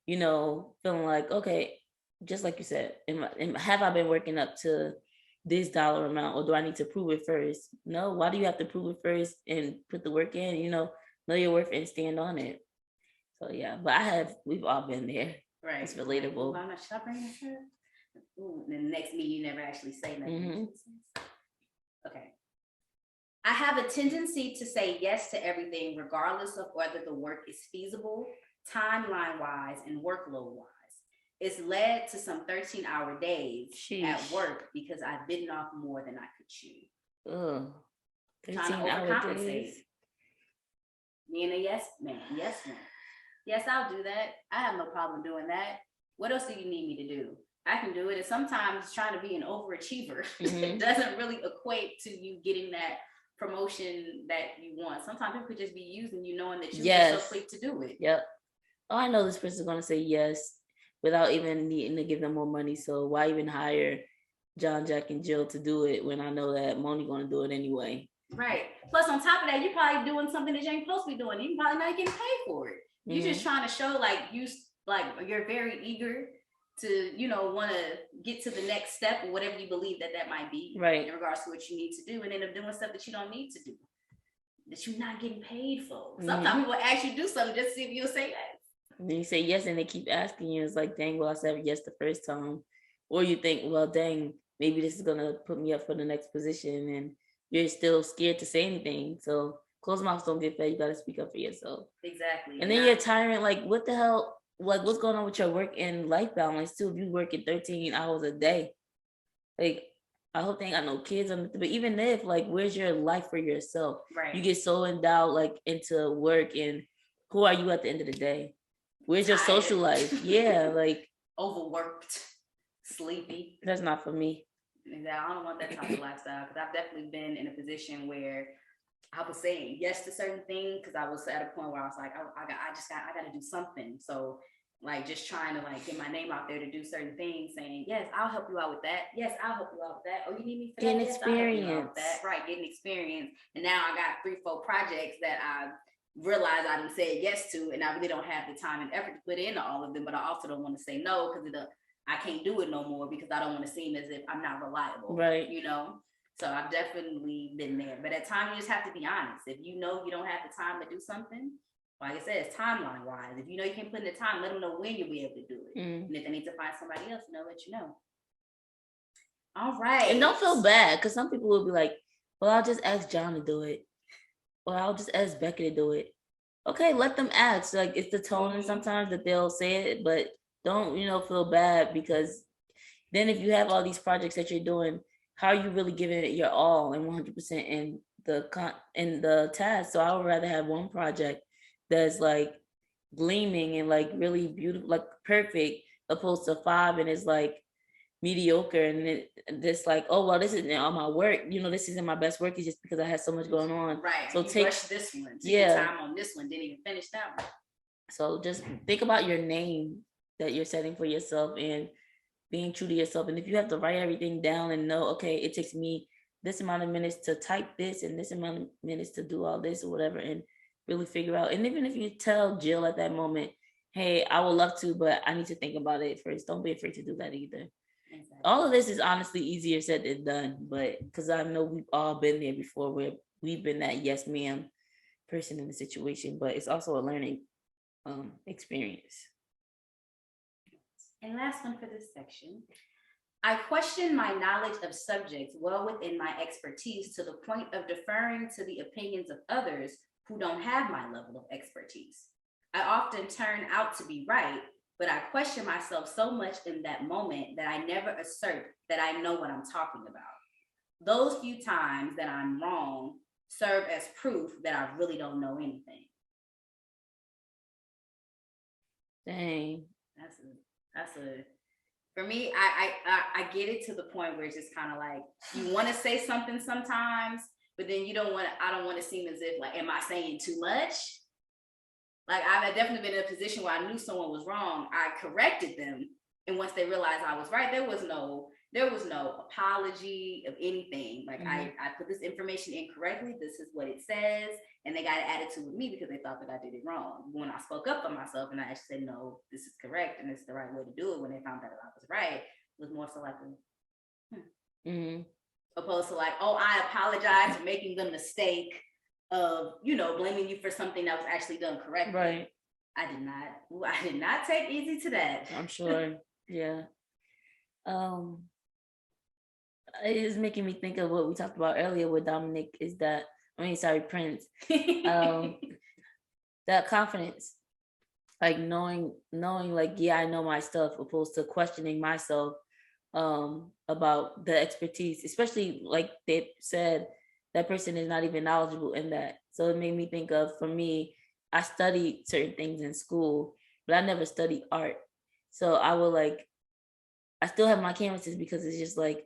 you know, feeling like, okay, just like you said, have I been working up to this dollar amount, or do I need to prove it first? No, why do you have to prove it first and put the work in? You know your worth and stand on it. So yeah, but we've all been there. Right. It's relatable. Well, I'm not shopping. Then the next meeting, you never actually say nothing. Mm-hmm. Okay. I have a tendency to say yes to everything, regardless of whether the work is feasible, timeline-wise, and workload-wise. It's led to some 13-hour days at work because I've bitten off more than I could chew. Ugh. 13-hour days. Being a yes man. Yes, I'll do that. I have no problem doing that. What else do you need me to do? I can do it. And sometimes trying to be an overachiever doesn't really equate to you getting that promotion that you want. Sometimes people could just be using you, knowing that you're so quick to do it. Yep. Oh, I know this person's going to say yes without even needing to give them more money. So why even hire John, Jack, and Jill to do it when I know that Monie going to do it anyway? Right. Plus, on top of that, you're probably doing something that you ain't supposed to be doing. You're probably not getting paid for it. You're just trying to show you're very eager to, want to get to the next step or whatever you believe that might be, right, in regards to what you need to do, and end up doing stuff that you don't need to do, that you're not getting paid for. Sometimes people ask you to do something just to see if you'll say yes. And then you say yes, and they keep asking you. It's like, dang, well, I said yes the first time. Or you think, well, dang, maybe this is going to put me up for the next position, and you're still scared to say anything. So closed mouths don't get fed. You got to speak up for yourself. Exactly. And then you're tiring. Like, what the hell? Like, what's going on with your work and life balance too? If you working 13 hours a day, like, I hope they ain't got no kids on it. But even if, like, where's your life for yourself? Right. You get so endowed, like, into work, and who are you at the end of the day? Where's your social life? Yeah, like overworked, sleepy. That's not for me. I don't want that type of lifestyle, because I've definitely been in a position where I was saying yes to certain things because I was at a point where I was like, I got to do something. So like just trying to like get my name out there to do certain things, saying yes, I'll help you out with that. Yes, I'll help you out with that. Oh, you need me for that? Yes, experience. I'll help you out with that. Right, getting experience. And now I got 3-4 projects that I realized I done said yes to, and I really don't have the time and effort to put into all of them. But I also don't want to say no because I can't do it no more, because I don't want to seem as if I'm not reliable. Right. So I've definitely been there. But at times you just have to be honest. If you know you don't have the time to do something, like I said, it's timeline wise. If you know you can't put in the time, let them know when you'll be able to do it. And if they need to find somebody else, let you know. All right. And don't feel bad, because some people will be like, well, I'll just ask John to do it. Or I'll just ask Becky to do it. Okay, let them ask. Like, it's the tone and sometimes that they'll say it, but don't, feel bad, because then if you have all these projects that you're doing, how are you really giving it your all and 100% in the task? So I would rather have one project that's like gleaming and like really beautiful, like perfect, opposed to 5 and it's like mediocre, and it's like, oh well, this isn't all my work. This isn't my best work. It's just because I had so much going on. Right. So take this one. Take your time on this one. Didn't even finish that one. So just think about your name that you're setting for yourself and being true to yourself. And if you have to write everything down and know, okay, it takes me this amount of minutes to type this and this amount of minutes to do all this or whatever, and really figure out. And even if you tell Jill at that moment, hey, I would love to, but I need to think about it first. Don't be afraid to do that either. Exactly. All of this is honestly easier said than done, but because I know we've all been there before where we've been that yes ma'am person in the situation, but it's also a learning experience. And last one for this section. I question my knowledge of subjects well within my expertise to the point of deferring to the opinions of others who don't have my level of expertise. I often turn out to be right, but I question myself so much in that moment that I never assert that I know what I'm talking about. Those few times that I'm wrong serve as proof that I really don't know anything. Dang. That's a for me, I get it to the point where it's just kind of like you want to say something sometimes, but then I don't want to seem as if like, am I saying too much? Like I've definitely been in a position where I knew someone was wrong. I corrected them. And once they realized I was right, there was no apology of anything. Like I put this information in correctly. This is what it says. And they got an attitude with me because they thought that I did it wrong. When I spoke up for myself and I actually said, no, this is correct. And it's the right way to do it. When they found out that I was right, it was more so like, opposed to like, oh, I apologize for making the mistake of, blaming you for something that was actually done correctly. Right. I did not take easy to that. I'm sure. Yeah. It is making me think of what we talked about earlier with Dominic Prince. That confidence, like knowing like, yeah, I know my stuff, opposed to questioning myself about the expertise, especially like they said, that person is not even knowledgeable in that. So it made me think of, for me, I studied certain things in school, but I never studied art. So I still have my canvases because it's just like,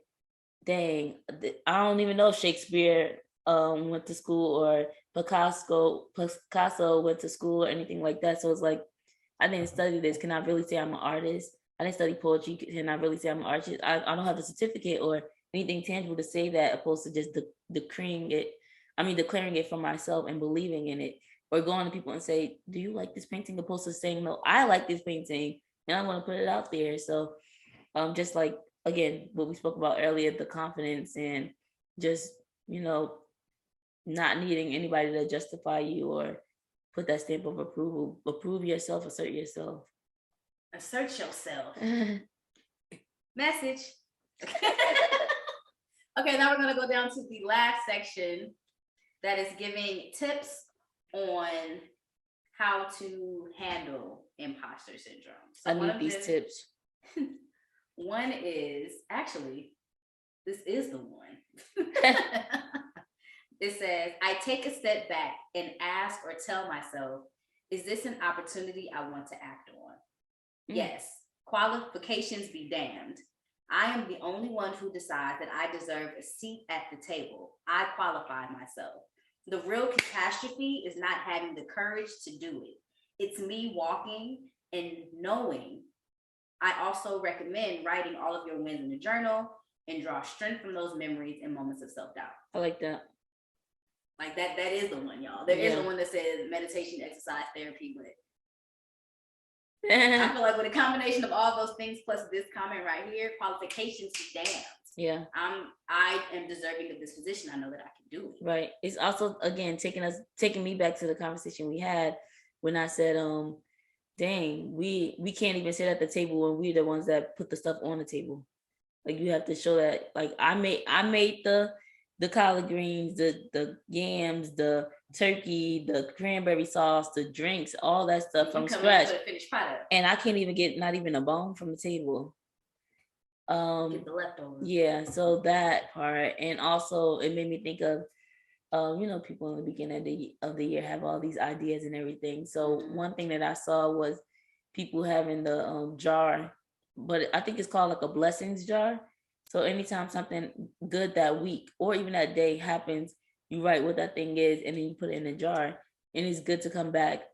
dang, I don't even know if Shakespeare went to school or Picasso went to school or anything like that. So it's like, I didn't study this. Can I really say I'm an artist? I didn't study poetry. Can I really say I'm an artist? I don't have a certificate or anything tangible to say that, opposed to just declaring it for myself and believing in it, or going to people and say, do you like this painting? Opposed to saying, no, I like this painting and I want to put it out there. So just like, again, what we spoke about earlier, the confidence and just, not needing anybody to justify you or put that stamp of approval. Approve yourself, assert yourself. Assert yourself. Message. Okay, now we're going to go down to the last section that is giving tips on how to handle imposter syndrome. So I need these tips. One is, actually, this is the one. It says, I take a step back and ask or tell myself, is this an opportunity I want to act on? Yes, qualifications be damned. I am the only one who decides that I deserve a seat at the table. I qualified myself. The real catastrophe is not having the courage to do it. It's me walking and knowing. I also recommend writing all of your wins in a journal and draw strength from those memories and moments of self-doubt. I like that. Like that is the one, y'all. There is the one that says meditation, exercise, therapy, but I feel like with a combination of all those things plus this comment right here, qualifications be damned. Yeah. I am deserving of this position. I know that I can do it. Right. It's also, again, taking me back to the conversation we had when I said, dang, we can't even sit at the table when we're the ones that put the stuff on the table. Like, you have to show that, like, I made the collard greens, the yams, the turkey, the cranberry sauce, the drinks, all that stuff from scratch. And I can't even get not even a bone from the table. Get the leftovers. Yeah, so that part. And also it made me think of people in the beginning of the year have all these ideas and everything. So one thing that I saw was people having the jar, but I think it's called like a blessings jar. So anytime something good that week or even that day happens, you write what that thing is and then you put it in a jar. And it's good to come back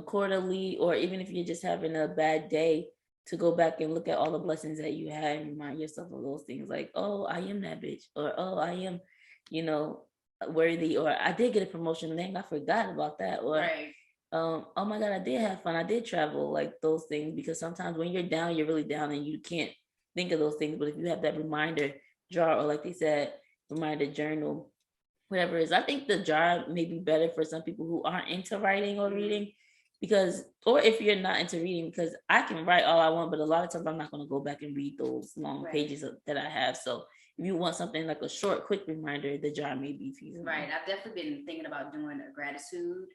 quarterly, or even if you're just having a bad day, to go back and look at all the blessings that you had and remind yourself of those things, like, oh, I am that bitch, or oh, I am, worthy, or I did get a promotion, dang, I forgot about that, or right. Oh my God, I did have fun, I did travel, like those things, because sometimes when you're down, you're really down and you can't think of those things. But if you have that reminder jar, or like they said, reminder journal, whatever it is, I think the jar may be better for some people who aren't into writing or reading, because, or if you're not into reading, because I can write all I want, but a lot of times I'm not going to go back and read those long pages that I have. So if you want something like a short, quick reminder, the jar may be feasible. Right. I've definitely been thinking about doing a gratitude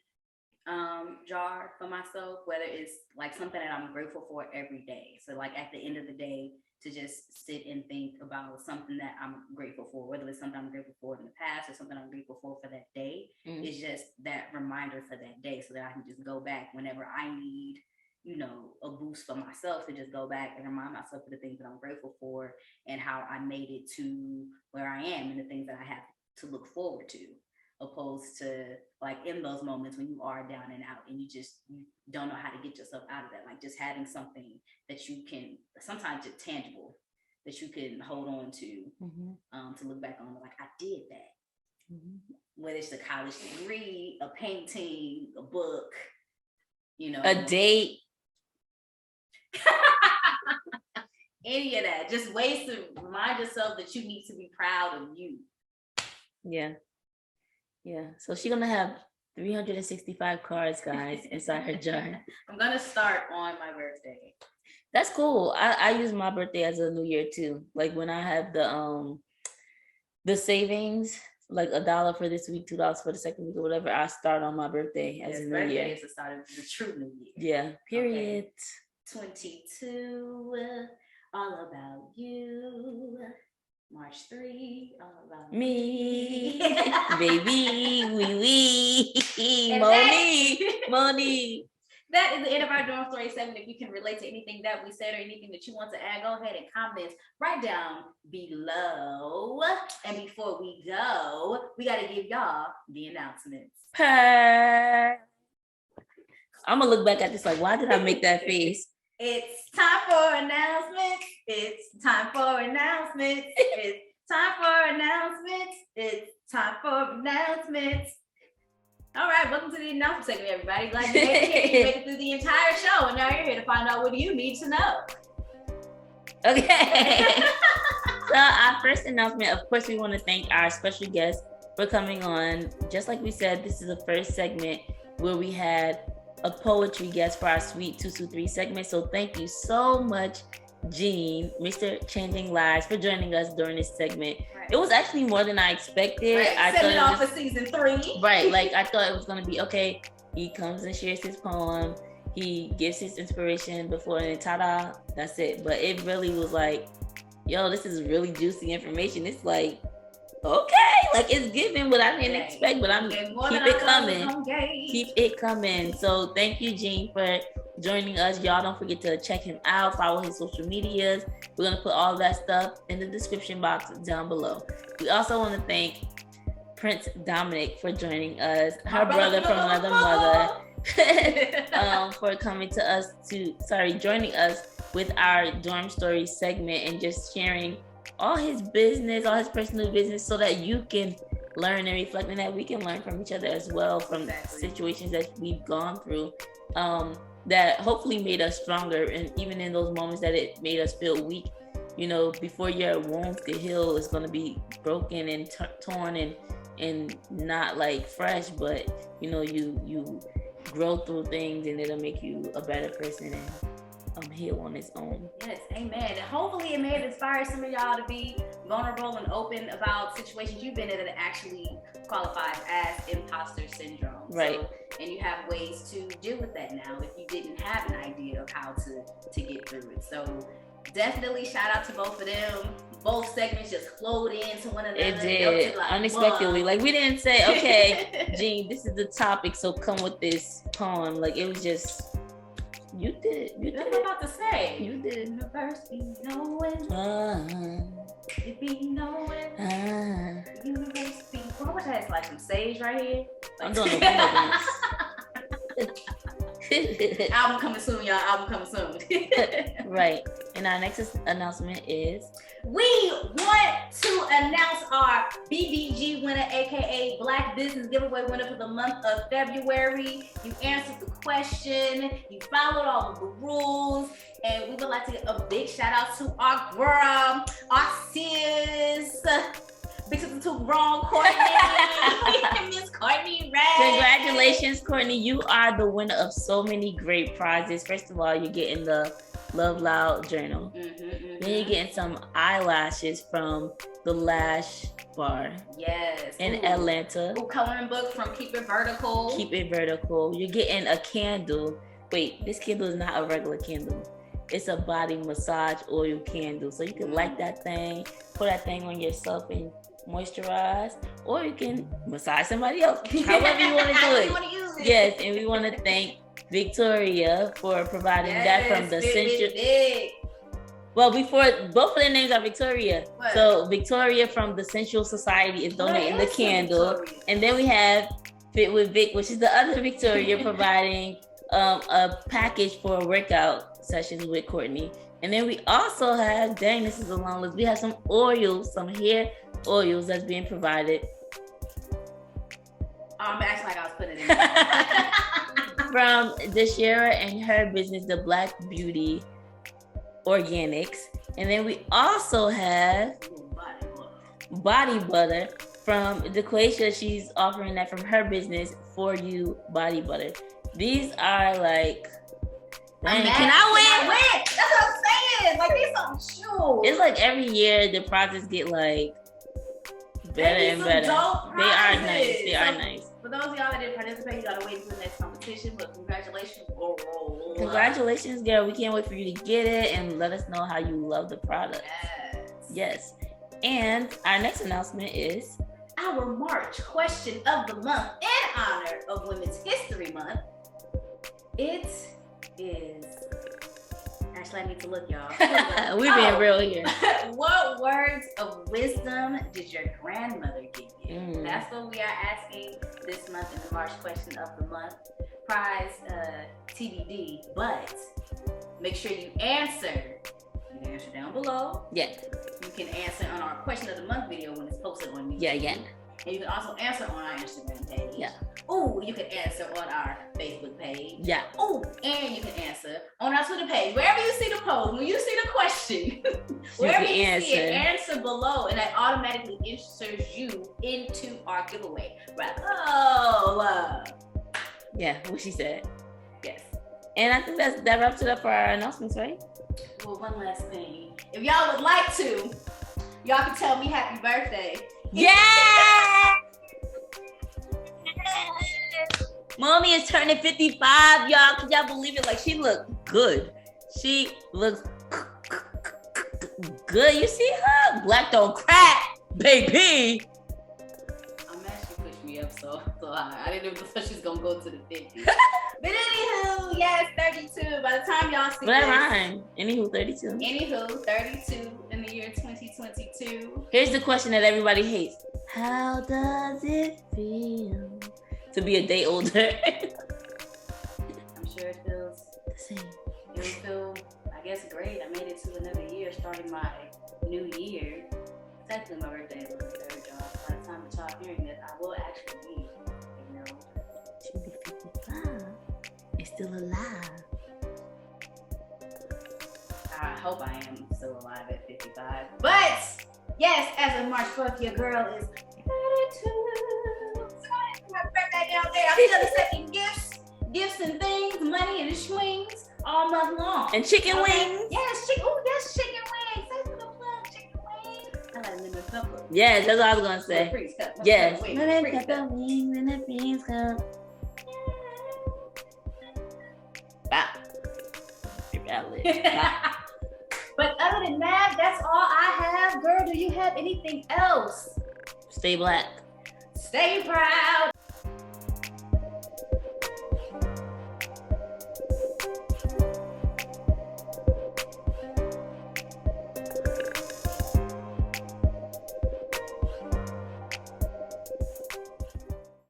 jar for myself, whether it's like something that I'm grateful for every day. So like at the end of the day, to just sit and think about something that I'm grateful for, whether it's something I'm grateful for in the past or something I'm grateful for that day. It's just that reminder for that day, so that I can just go back whenever I need, you know, a boost for myself, to just go back and remind myself of the things that I'm grateful for and how I made it to where I am and the things that I have to look forward to, opposed to like in those moments when you are down and out and you don't know how to get yourself out of that, like just having something that you can, sometimes it's tangible, that you can hold on to look back on, like I did that. Whether it's a college degree, a painting, a book, you know, a date, any of that, just ways to remind yourself that you need to be proud of you. Yeah, so she's gonna have 365 cards, guys, inside her jar. I'm gonna start on my birthday. That's cool. I use my birthday as a new year too. Like when I have the savings, like $1 for this week, $2 for the second week, or whatever, I start on my birthday as a new year. It's the start of the true new year. Yeah, period. Okay. 22, all about you. March 3, all about me. Baby, Monie. That is the end of our Dorm Story 7. If you can relate to anything that we said or anything that you want to add, go ahead and comment right down below. And before we go, we got to give y'all the announcements. I'm going to look back at this like, why did I make that face? It's time for announcements. It's time for announcements. It's time for announcements. It's time for announcements. All right, welcome to the announcement segment, everybody. Glad you made it here. You made it through the entire show, and now you're here to find out what you need to know. Okay. So our first announcement, of course, we want to thank our special guest for coming on. Just like we said, this is the first segment where we had a poetry guest for our Sweet 223 segment. So thank you so much, Jean, Mr. Changing Lives, for joining us during this segment. Right. It was actually more than I expected. Right. I set it off for season 3. Right, like I thought it was gonna be okay. He comes and shares his poem. He gives his inspiration before, and then ta-da, that's it. But it really was like, yo, this is really juicy information. It's like, okay, like it's giving what I didn't expect, but I'm keep it coming. Keep it coming. So thank you, Jean, for joining us. Y'all don't forget to check him out, follow his social medias. We're gonna put all that stuff in the description box down below. We also want to thank Prince Domonick for joining us, her brother from another mother, for coming to us joining us with our Dorm Story segment and just sharing all his business, all his personal business, so that you can learn and reflect, and that we can learn from each other as well, from situations that we've gone through, that hopefully made us stronger. And even in those moments that it made us feel weak, you know, before your wounds can heal, it's going to be broken and torn and not like fresh, but you know, you grow through things, and it'll make you a better person and heal on its own. Yes, amen. And hopefully it may inspire some of y'all to be vulnerable and open about situations you've been in that actually qualifies as imposter syndrome. Right. So, and you have ways to deal with that now if you didn't have an idea of how to get through it. So definitely shout out to both of them. Both segments just flowed into one another. It did, like, unexpectedly. Like we didn't say, okay, Jean, this is the topic, so come with this poem. Like it was just, you did. That's what I'm about to say. You did. Universe be knowing. It be knowing. Universe be. Well, I wish I had like some sage right here. Like, I'm doing the album coming soon, y'all. Album coming soon. Right. And our next announcement is, we want to announce our BBG winner, aka Black Business Giveaway winner for the month of February. You answered the question, you followed all of the rules, And we would like to give a big shout out to our girl, our sis. Big sister to wrong, Courtney. Miss Courtney Ray. Congratulations, Courtney. You are the winner of so many great prizes. First of all, you're getting the LoveLoudd journal. Then you're getting some eyelashes from the Lash Bar. Yes. In Atlanta. Coloring book from Keep It Vertical. Keep It Vertical. You're getting a candle. Wait, this candle is not a regular candle. It's a body massage oil candle. So you can light that thing, put that thing on yourself and moisturize, or you can massage somebody else. However you want to do it. Yes, and we want to thank Victoria for providing that from the Central. Well, before both of their names are Victoria. What? So Victoria from the Central Society is donating the candle. Victoria? And then we have Fit with Vic, which is the other Victoria, providing a package for workout sessions with Courtney. And then we also have, dang, this is a long list. We have some oils, some hair oils that's being provided. I'm acting like I was putting it in. From Deshera and her business, the Black Beauty Organics. And then we also have body butter from DeQuasia. She's offering that from her business, For You Body Butter. These are like, dang, can I win? That's what I'm saying. Like, these some shoes. It's like every year the prizes get like better and better. They are nice. They are nice. For those of y'all that didn't participate, you gotta wait until the next competition. But congratulations, girl. Congratulations, girl. We can't wait for you to get it and let us know how you love the product. Yes. And our next announcement is our March question of the month in honor of Women's History Month. It is. Actually, I need to look, y'all. We're being real here. What words of wisdom did your grandmother give you? That's what we are asking this month in the March question of the month. Prize TBD, but make sure you answer. You can answer down below. Yeah. You can answer on our question of the month video when it's posted on YouTube. Yeah. And you can also answer on our Instagram page. Yeah. Oh, you can answer on our Facebook page. Yeah. Oh, and you can answer on our Twitter page. Wherever you see the post, when you see the question, wherever you see it, answer below, and that automatically inserts you into our giveaway. Right? Oh, yeah, what she said. Yes. And I think that wraps it up for our announcements, right? Well, one last thing. If y'all would like to, y'all can tell me happy birthday. Yeah! Mommy is turning 55, y'all. Can y'all believe it? Like, she look good. She looks good. You see her? Black don't crack, baby. I'm actually pushing me up so high. I didn't even know she was gonna go to the 50s. But anywho, yes, 32. By the time y'all see that rhyme. Anywho, 32. Anywho, 32 in the year 2022. Here's the question that everybody hates. How does it feel to be a day older? I'm sure it feels the same. It will feel, I guess, great. I made it to another year, starting my new year. Technically, my birthday is on the 3rd, y'all. By the time that y'all hearing this, I will actually be, she'll be 55 and still alive. I hope I am still alive at 55. But yes, as of March 4th, your girl is 32. My birthday down there. I'm still accepting gifts and things, money and swings all month long. And chicken wings. Yes, chicken wings. Thanks for the plug, chicken wings. I like lemon pepper. Yeah, that's what I was gonna say. Yes. Lemon pepper wings and the beans come. But other than that, that's all I have. Girl, do you have anything else? Stay black. Stay proud.